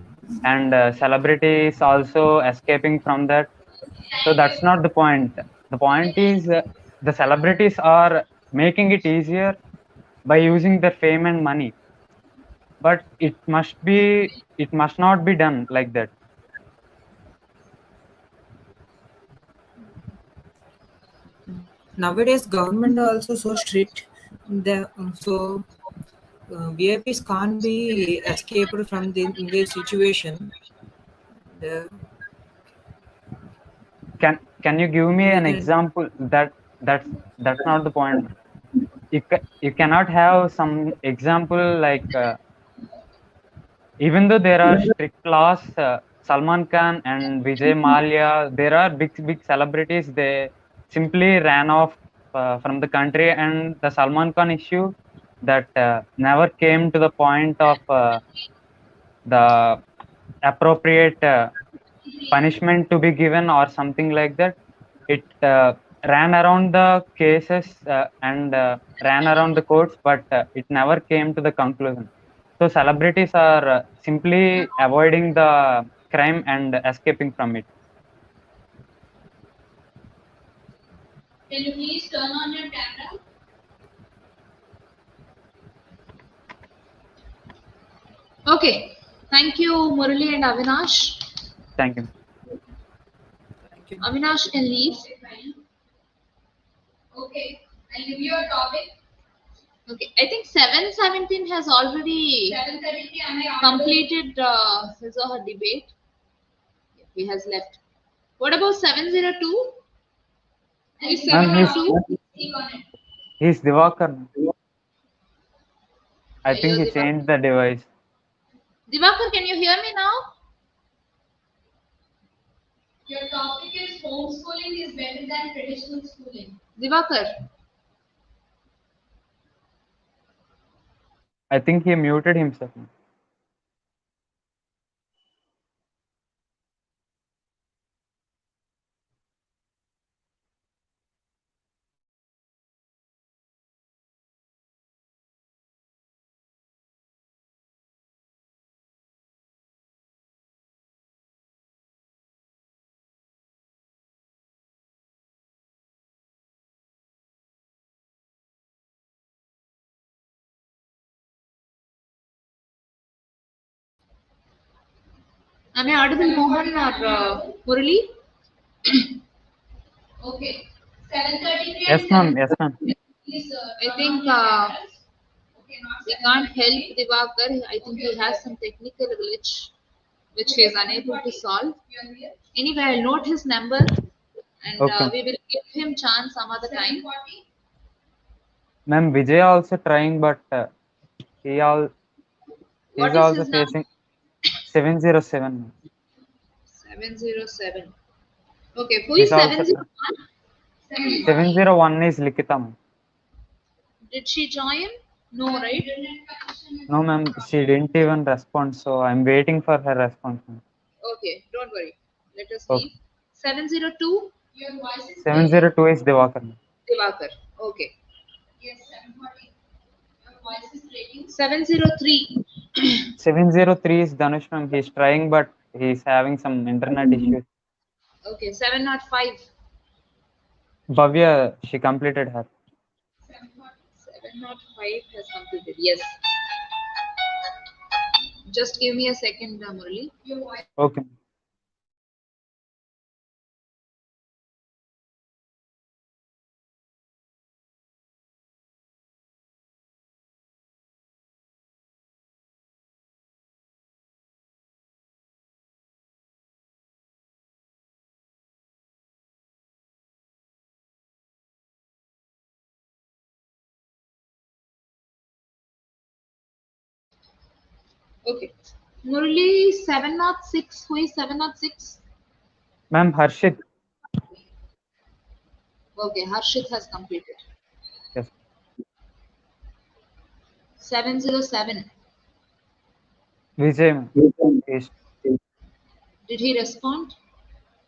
and celebrities also escaping from that. So that's not the point. The point is the celebrities are making it easier by using their fame and money, but it must not be done like that. Nowadays, government are also so strict. So VIPs can't be escaped from their situation. The, Can you give me we an can example that's not the point. You cannot have some example like even though there are strict laws, Salman Khan and Vijay Mallya, there are big celebrities. They simply ran off from the country, and the Salman Khan issue that never came to the point of the appropriate punishment to be given or something like that. It ran around the cases and ran around the courts, but it never came to the conclusion. So celebrities are simply avoiding the crime and escaping from it. Can you please turn on your camera? Okay. Thank you, Murali and Avinash. Thank you. Avinash can leave. Okay, I'll give you a topic. Okay, I think 717 has already 7:30 completed his or her debate. He has left. What about 702? Is Ma'am, 702? he's Divakar. I Yeah, think you're he changed the device. Divakar, can you hear me now? Your topic is homeschooling is better than traditional schooling. Divakar. I think he muted himself. Am I audible, Mohan or Murali? Okay. 7:33 Yes, and ma'am. 7. Yes, ma'am. Please, I think we can't help Divakar. I think he has some technical glitch which he is unable to solve. Anyway, I'll note his number and Okay. we will give him chance some other time. Ma'am, Vijay also trying, but he What is is also his number? facing 707. 707. Okay, who He's is also 701? 701 is Likita, ma'am. Did she join? No, right? No, ma'am, she didn't even respond, so I'm waiting for her response, ma'am. Okay, don't worry. Let us Okay. leave. 702? Your voice is 702 is Divakar, ma'am. Divakar. Okay. Yes, 7:40. Your voice is breaking. 703. 703 is Dhanush, ma'am. He's trying, but he's having some internet issues. Okay, 705. Bhavya, she completed her. 705 has completed. Yes. Just give me a second, Murali. Okay. Okay. Murli 706. Who is 706? Ma'am, Harshit. Okay, Harshit has completed. Yes. 707. Vijay, ma'am. He's, Did he respond?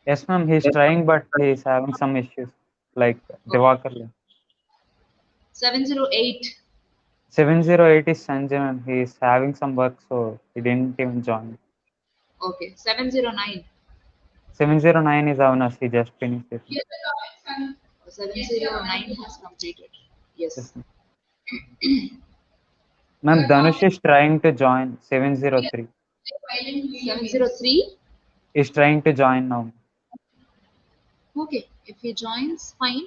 yes, ma'am. He's trying, but he's having some issues, like Okay. Devakar. 708. 708 is Sanjay, ma'am. He's having some work, so he didn't even join. Okay. 709. 709 is Avnas. He just finished it. 709 has completed. Yes, Yes. ma'am. Ma'am, Dhanush is trying to join. 703 703. is trying to join now. Okay. If he joins, fine.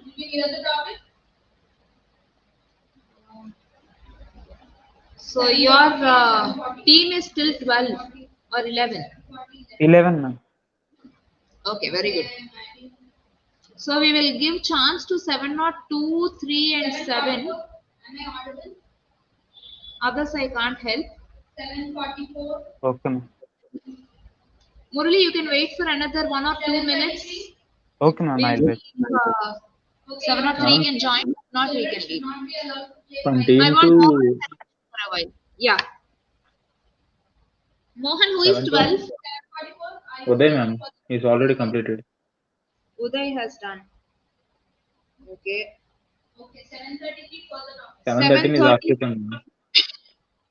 So your team is still 12 or 11. 11, ma'am. Okay, very good. So we will give chance to 702, 3 and 7. Others I can't help. 744. Okay, ma'am. Murali, you can wait for another 1 or 2 minutes. Okay, ma'am. We'll I'll see wait. if 703 can join. If not, we can leave. From I team want Mohan to for a while. Yeah. Mohan, who is 7 12? Uday, ma'am. He's already completed. Uday has done. Okay. 713 is 730. Ashrita, ma'am.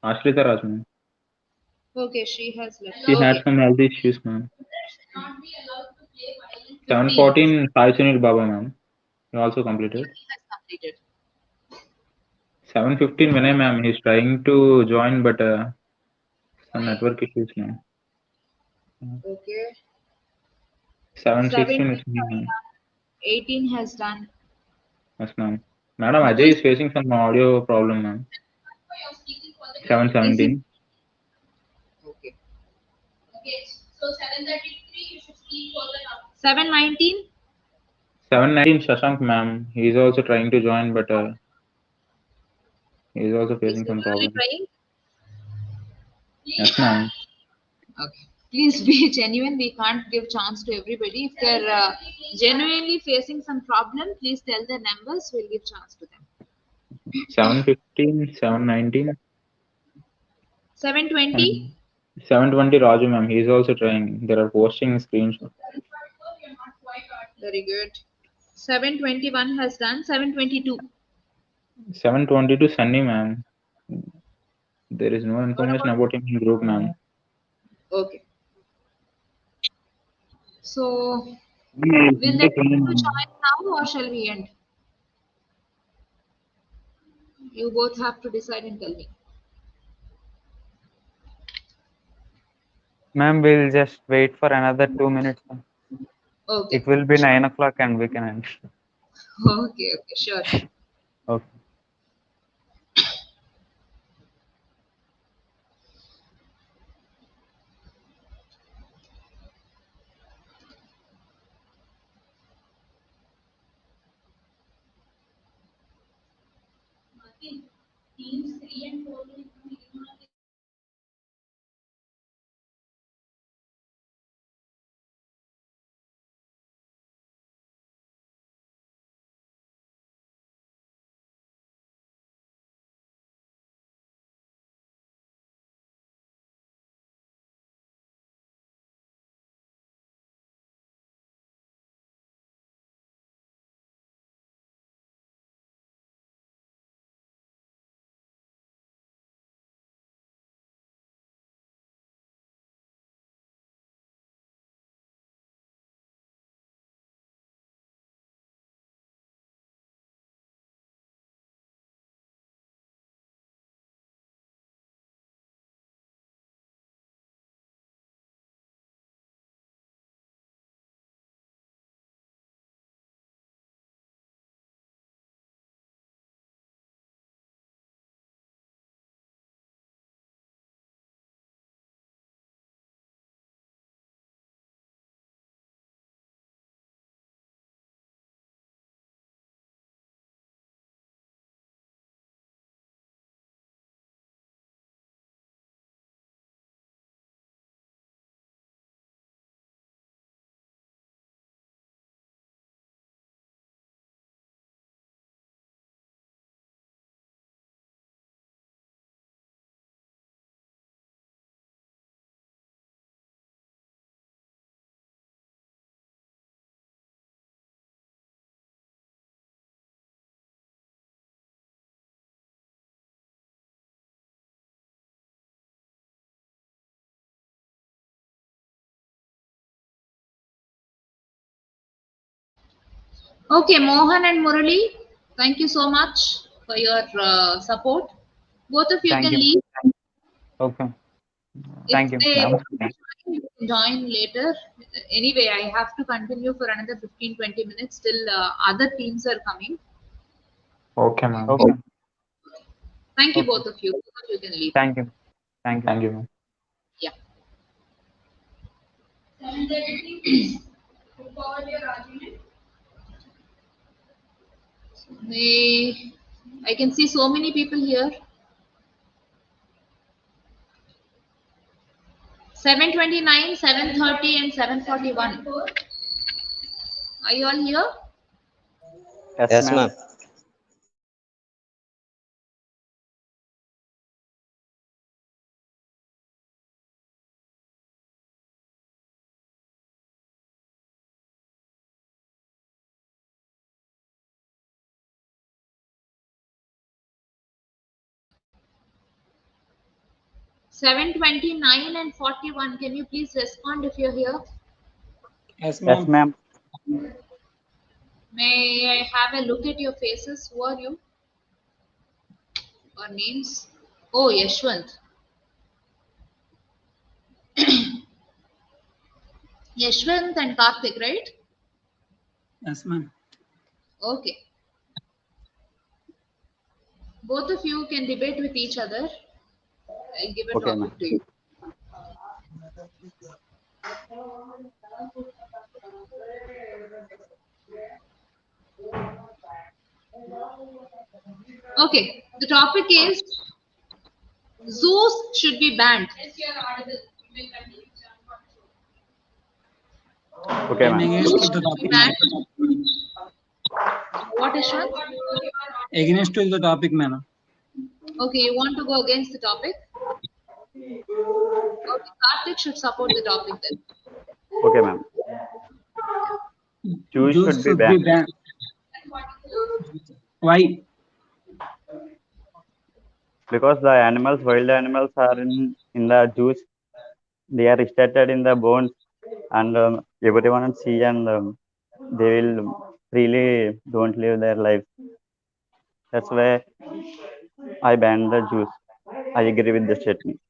Ashrita Raj, ma'am. Okay, she has left. She had Okay. some health issues, ma'am. 15. 714 Sai Sunil Baba, ma'am. He also completed. He has completed. 715 Vinay, ma'am. He's trying to join, but some network issues, ma'am. Okay. 716 17 is me, ma'am. 18 has done. Yes, ma'am. Madam, Who Ajay is is facing some audio problem, ma'am. 717. okay? So 733 you should speak for the 719. 719 Shashank, ma'am. He's also trying to join, but he's also Is facing he some really problems. trying? Yes, ma'am. Okay. Please be genuine. We can't give chance to everybody. If they're genuinely facing some problem, please tell their numbers. We'll give chance to them. 715, 719. 720. 720 Raju, ma'am. He's also trying. There are posting screenshots. Very good. 721 has done. 722. 722 Sunny, ma'am. There is no What information about? about him in group, ma'am. Okay. So will they join now or shall we end? You both have to decide and tell me. Ma'am, we'll just wait for another 2 minutes, ma'am. Okay. It will be 9 o'clock and we can end. Okay, sure. Okay. Teams 3 and 4 Okay, Mohan and Murali, thank you so much for your support. Both of you Thank can you. leave. Okay. If Thank you, they ma'am. you can join later. Anyway, I have to continue for another 15-20 minutes till other teams are coming. Okay, ma'am. Okay. Thank you, Okay. both of you. Both of you can leave. Thank you. Thank you. Thank you, ma'am. Yeah. 7:30. Put forward your argument. I can see so many people here. 7:29, 7:30, and 7:41. Are you all here? Yes, Yes, ma'am. ma'am. Seven 29 and 41. Can you please respond if you're here? Yes, Yes, ma'am. ma'am. May I have a look at your faces? Who are you? Or names? Oh, Yashwant. Yashwant and Karthik, right? Yes, ma'am. Okay. Both of you can debate with each other. I'll give a Okay, ma'am. topic to you. Okay. The topic is zoos should be banned. Yes, you are audible. You may continue. Okay, I'm ma'am. against Zoos to the should be topic, banned. ma'am. What, Yashwant? Against to the topic, ma'am. Okay, you want to go against the topic? Okay, Karthik should support the topic then. Okay, ma'am. Jews Jews should be should be banned banned. Why? because the animals, wild animals, are in the Jews. They are restricted in the bones, and everyone will see, and they will freely don't live their life. That's why I banned the Jews. I agree with the statement.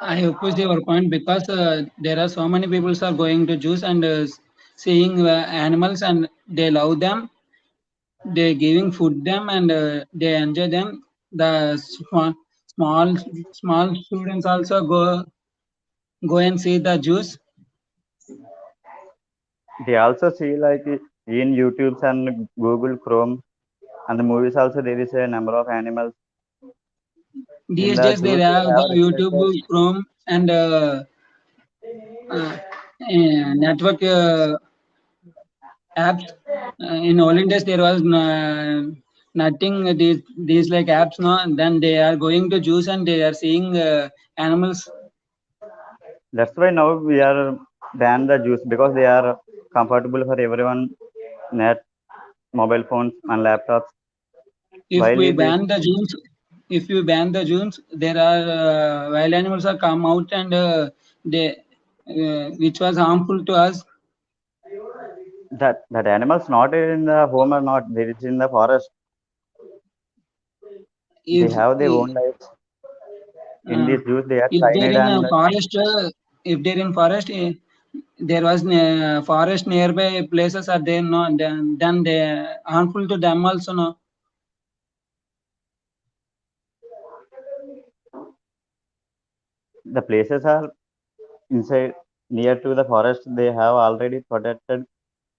I oppose your point because there are so many people are going to Jews and seeing animals and they love them. They giving food them and they enjoy them. The small small students also go and see the Jews. They also see like in YouTube and Google Chrome and the movies also there is a number of animals in These the days they Jews. They have the have restricted. YouTube, Chrome, and network apps. In olden days there was nothing these like apps, no. And then they are going to Jews and they are seeing animals. That's why now we are ban the Jews because they are comfortable for everyone. Net, mobile phones, and laptops. If While we it is ban the Jews, if you ban the Jews, there are wild animals are come out and they which was harmful to us. that animals not in the home or not, there is in the forest. They If have their own lives. In uh, these Jews, they are if they're trained in a and forest, if they're in forest, there was forest nearby places are there, no. Then they harmful to them also, no. the places are inside near to the forest. They have already protected,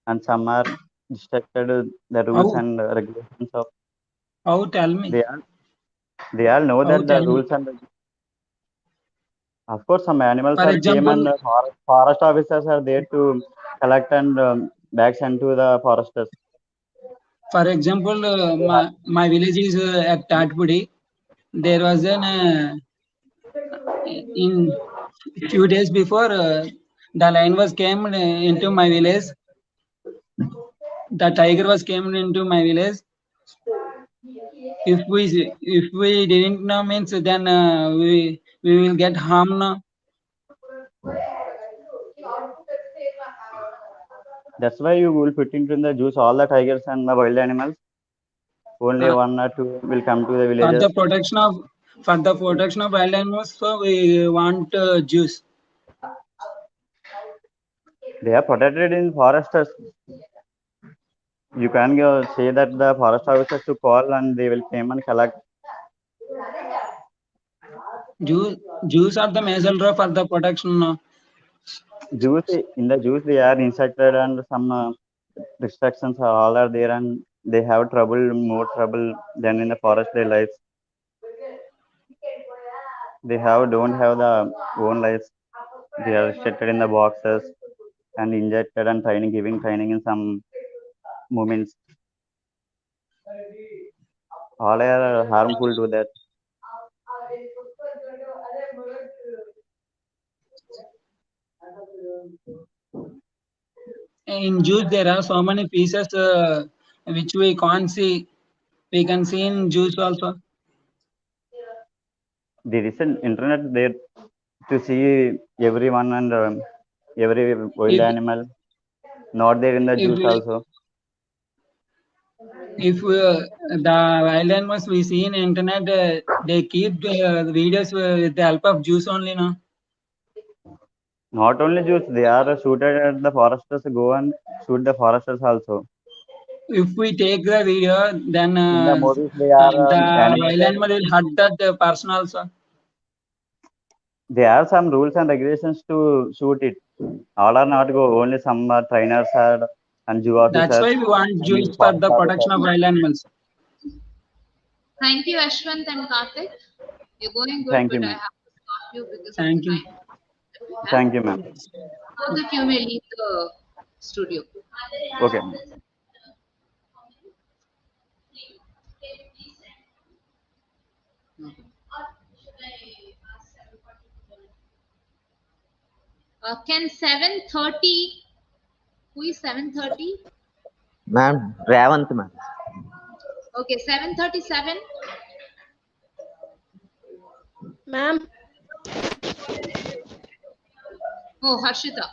and some are restricted the rules How? and regulations of. How? Tell me. They all know How? that the Tell me. rules and of course some animals For are came example, and the forest officers are there to collect and back send to the foresters. They have, my village is at Tatpudi. There was an in few days before the lion was came into my village. The tiger was came into my village. If we didn't know means then we will get harm, no? That's why you will put into the juice all the tigers and the wild animals. Only one or two will come to the For villages. the protection of wild animals, so we want juice. They are protected in forests. You can go say that the forest officers to call and they will come and collect. Jews are the major role for the protection. Juice in the juice they are insected and some restrictions are all are there and they have more trouble than in the forest their lives. They don't have the own lives. They are restricted in the boxes and injected and giving training in some moments. All are harmful to that. In Jews, there are so many pieces which we can't see. We can see in Jews also. There is an internet there to see everyone and every wild animal. Not there in the juice also. If the wild animals we see in internet, they keep the videos with the help of Jews only, no? Not only Jews, they are shooted at the foresters. Go and shoot the foresters also. If we take the video, then in the movies they are the wild animated. animal will hurt that person also. There are some rules and regulations to shoot it. All are not go. Only some trainers are and zoo officers. That's why we want Jews for the protection of wild animals. Thank you, Ashwant and Karthik. You're going good, Thank but you, I ma'am. have to stop you because Thank of the you. time. that we have. Thank you, ma'am. Both of you may leave the studio. Okay. Can 7:30? Who is 7:30? Ma'am, Ravant, ma'am. Okay, 7:37. Ma'am. Oh, Harshita.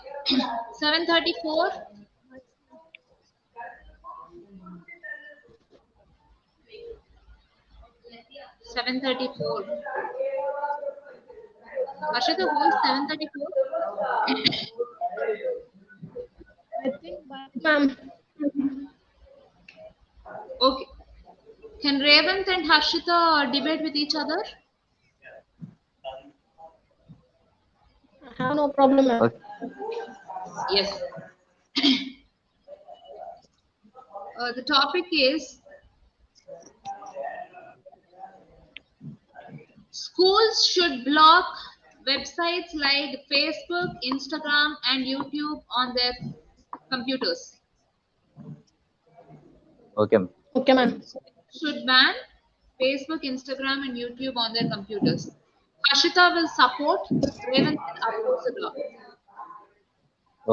7:34. $734. Harshita, who is 7:34? I think, ma'am. Okay. Can Revant and Harshita debate with each other? I have no problem, ma'am. Okay. Yes. The topic is schools should block websites like Facebook, Instagram, and YouTube on their computers. Okay. Okay, ma'am. Should ban Facebook, Instagram, and YouTube on their computers. Harshita will support, Revant will oppose the law.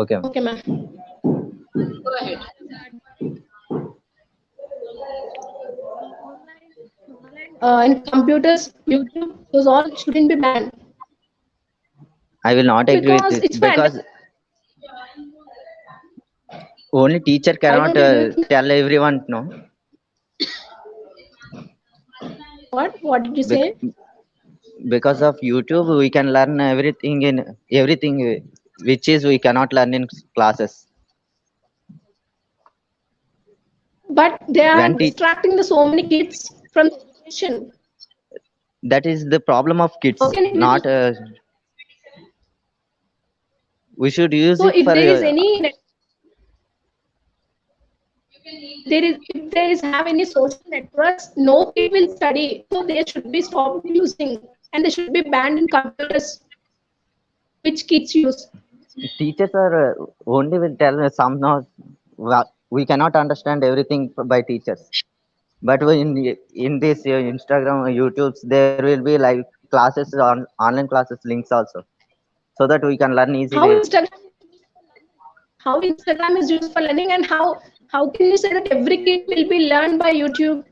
Okay. Okay, ma'am. Go ahead. In computers, YouTube, those all shouldn't be banned. I will not agree Because with it's it for because only teacher cannot don't agree with tell everyone, no. What did you say? Because of YouTube, we can learn everything which is we cannot learn in classes. But they are When distracting so many kids from the education. that is the problem of kids, not. We should use So it if for. there is any, if there is have any social networks, no kid will study. So they should be stopped using, and they should be banned in computers, which kids use. Teachers are only will tell us some not. We cannot understand everything by teachers. But in this Instagram, YouTube's, there will be like classes on online classes links also, so that we can learn easily. How Instagram is used for learning, and how can you say that every kid will be learned by YouTube?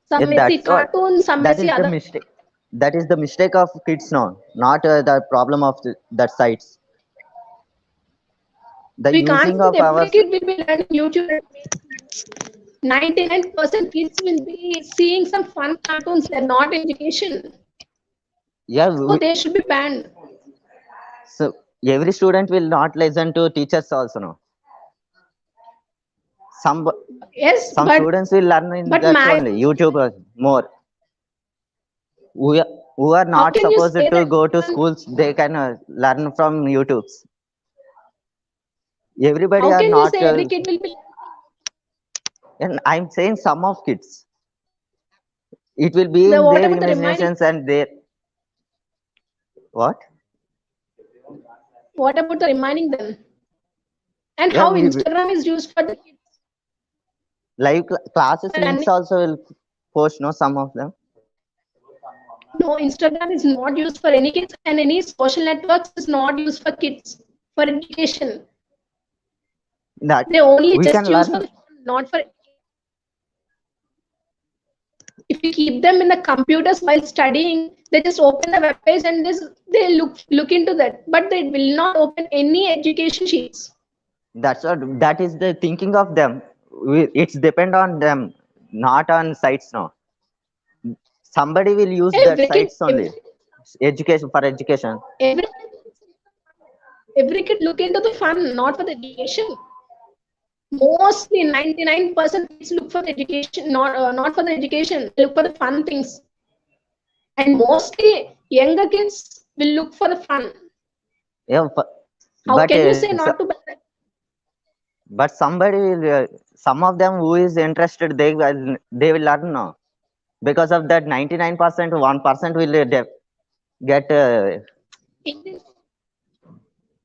Some may see cartoons, some may see other. Mistake. That is the mistake of kids now, not the problem of that sites. The We can't using say of that every our kid will be learning YouTube. 99% kids will be seeing some fun cartoons. They're not education. yeah. So they should be banned. So every student will not listen to teachers also. No, some Yes, some but students will learn in that math. only YouTube more. Who are, who are How not can you supposed say to that? go to schools, they can learn from YouTube. Everybody How are can you not. say every kid will be? And I'm saying some of kids. It will be Then in what their about the remaining? imaginations and their what? What about the remaining then? And Yeah, how Instagram is used for the kids live classes for links learning? also will post. No, some of them. No, Instagram is not used for any kids, and any social networks is not used for kids for education. That They only we just can use for learn. the fun, not for. If you keep them in the computers while studying, they just open the web page and they look into that, but they will not open any education sheets. That's what. That is the thinking of them. It's depend on them, not on sites. No, somebody will use that Every kid, sites only. Education for education. every every kid look into the fun, not for the education. Mostly 99% kids look for the education, not for the education. They look for the fun things, and mostly younger kids will look for the fun. Yeah, How but can you say not to? but somebody will, some of them who is interested, they will learn now. Because of that 99%, 1% will get In this,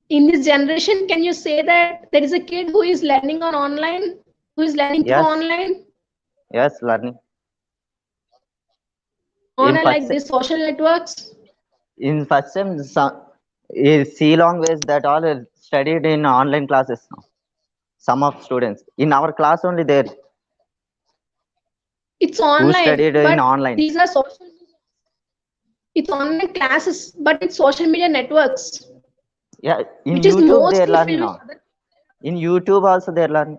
in this generation, can you say that there is a kid who is learning on online, who is learning through yes, online, learning in online first like these social networks? in first sem some is C long ways that all are studied in online classes now. Some of students in our class only there It's who online, studied in but online. these are social. It's online classes, but it's social media networks, Yeah, in which is YouTube they mostly learn filled with now. other. In YouTube also they learn.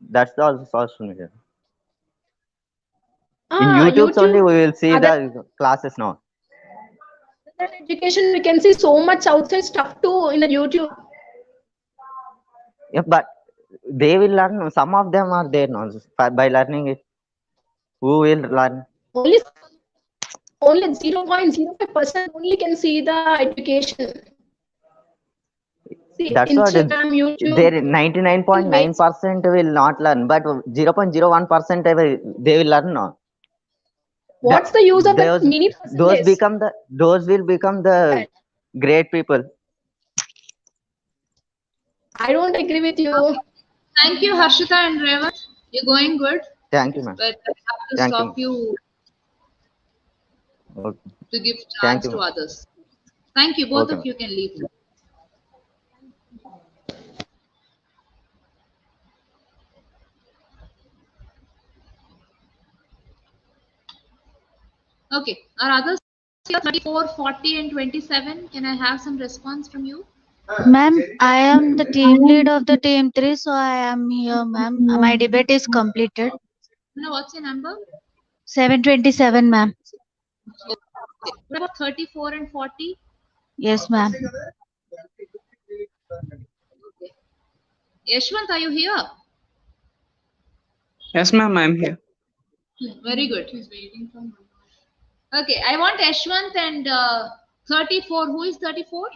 That's also social media. In YouTube's only YouTube, we will see other the classes now. than education, we can see so much outside stuff too in the YouTube. Yeah, but they will learn. Some of them are there now by learning it. Who will learn? Only 0.05% only can see the education. See, That's what Instagram, YouTube, there 99.9% will not learn, but 0.01% they will learn now. What's the use of that Those mini percentage? those will become the great people. I don't agree with you. Thank you, Harshita and Revant. You're going good. Thank you, ma'am. But I have to Thank stop you. you Okay. to give Thank chance you, to ma'am. others. Thank you. Both Okay, of ma'am. you can leave. Okay. Are others here 34, 40, and 27? Can I have some response from you? Ma'am, I am the team lead of the team 3, so I am here, ma'am. My debate is completed. No, what's your number? 727, ma'am. Okay. What about 34 and 40? Yes, ma'am. Okay. Yashwant, are you here? Yes, ma'am, I'm here. Very good. He's waiting for me. Okay, I want Yashwant and 34. Who is 34?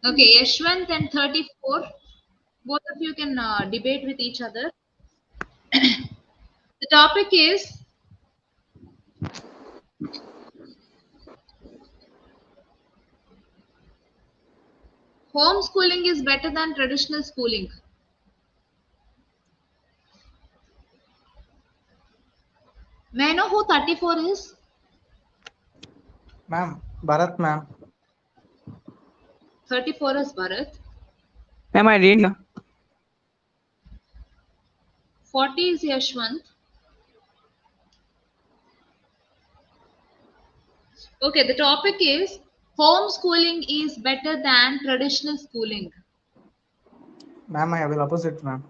Okay, Yashwant and 34. Both of you can debate with each other. The topic is homeschooling is better than traditional schooling. May I know who 34 is? Ma'am, Bharat, ma'am. 34 is Bharat. Ma'am, I didn't hear. 40 is Yashwant. Okay, the topic is homeschooling is better than traditional schooling. Ma'am, I will oppose it, ma'am.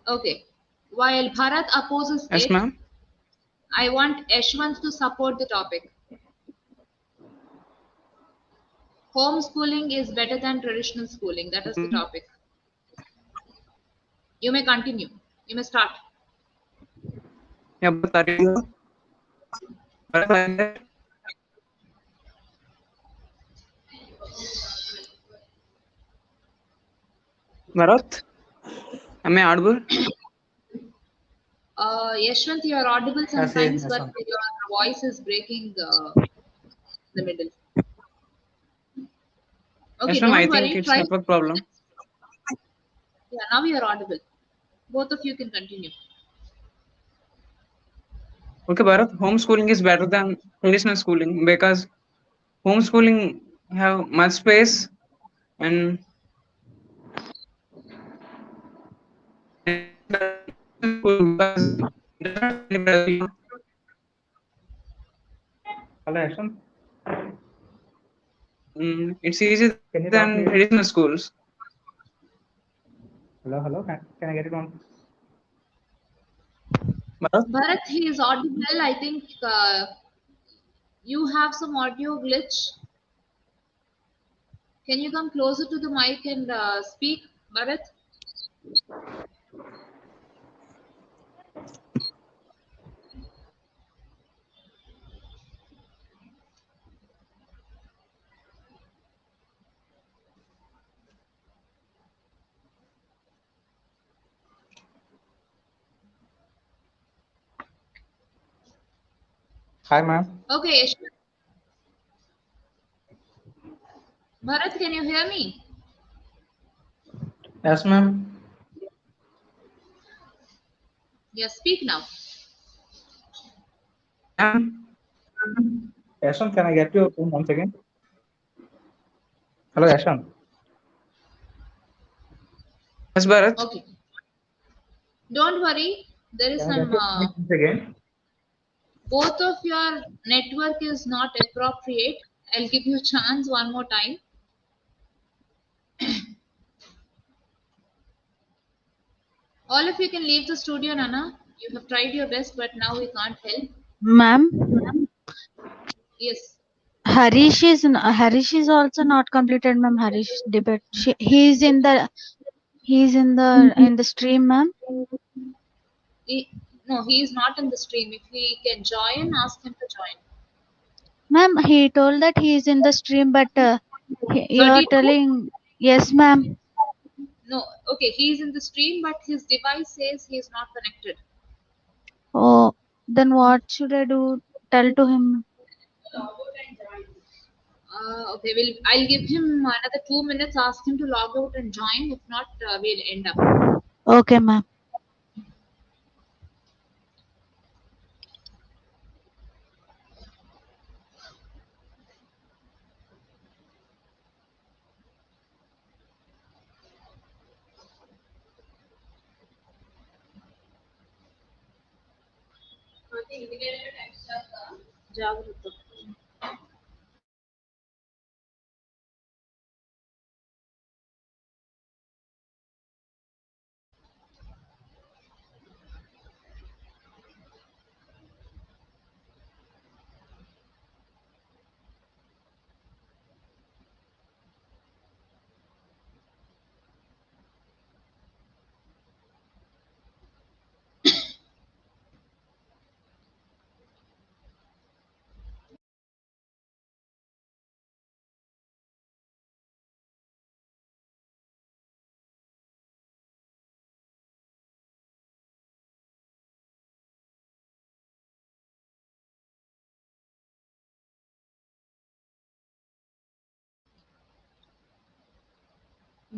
Okay. While Bharat opposes Yes, it, ma'am. I want Yashwant to support the topic. Homeschooling is better than traditional schooling. That is the topic. You may continue. You may start. Yeah, Bharat, are you here? Bharat, are you there? Bharat, am I audible? Yashwant, you are audible Yes, sometimes, yes, but ma'am. your voice is breaking the middle. Okay, Yes, ma'am, I don't think worry. it's Try. network problem. Yeah, now you are audible. Both of you can continue. Okay, Bharat, homeschooling is better than traditional schooling because homeschooling have much space and Hello, Ashwin. It's easier than traditional schools. Hello, hello. Can I get it on? Bharat? Bharat, he is audible. I think you have some audio glitch. Can you come closer to the mic and speak, Bharat? Hi, ma'am. Okay, Yashwant. Bharat, can you hear me? Yes, ma'am. Yeah, speak now. Ma'am. Ashwin, can I get your phone once again? Hello, Ashwin. Yes, Bharat. Okay. Don't worry. There is Can I some. get your phone once again? Both of your network is not appropriate. I'll give you a chance one more time. All of you can leave the studio, Nana. You have tried your best, but now we can't help. Ma'am, Yes. Harish is also not completed, ma'am. Harish debate. He's in the stream, ma'am. No, he is not in the stream. If he can join, ask him to join. Ma'am, he told that he is in the stream, but you are 32? telling yes, ma'am. No, okay, he is in the stream, but his device says he is not connected. Oh, then what should I do? Tell to him. Okay, I'll give him another 2 minutes. Ask him to log out and join. If not, we'll end up. Okay, ma'am. జాగ్రత్త.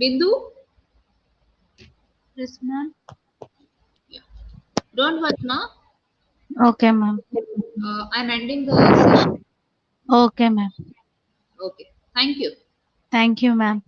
Bindu? Yes, ma'am. Yeah. Don't worry, ma. Okay, ma'am. I'm ending the session. Okay, ma'am. Okay. Thank you. Thank you, ma'am.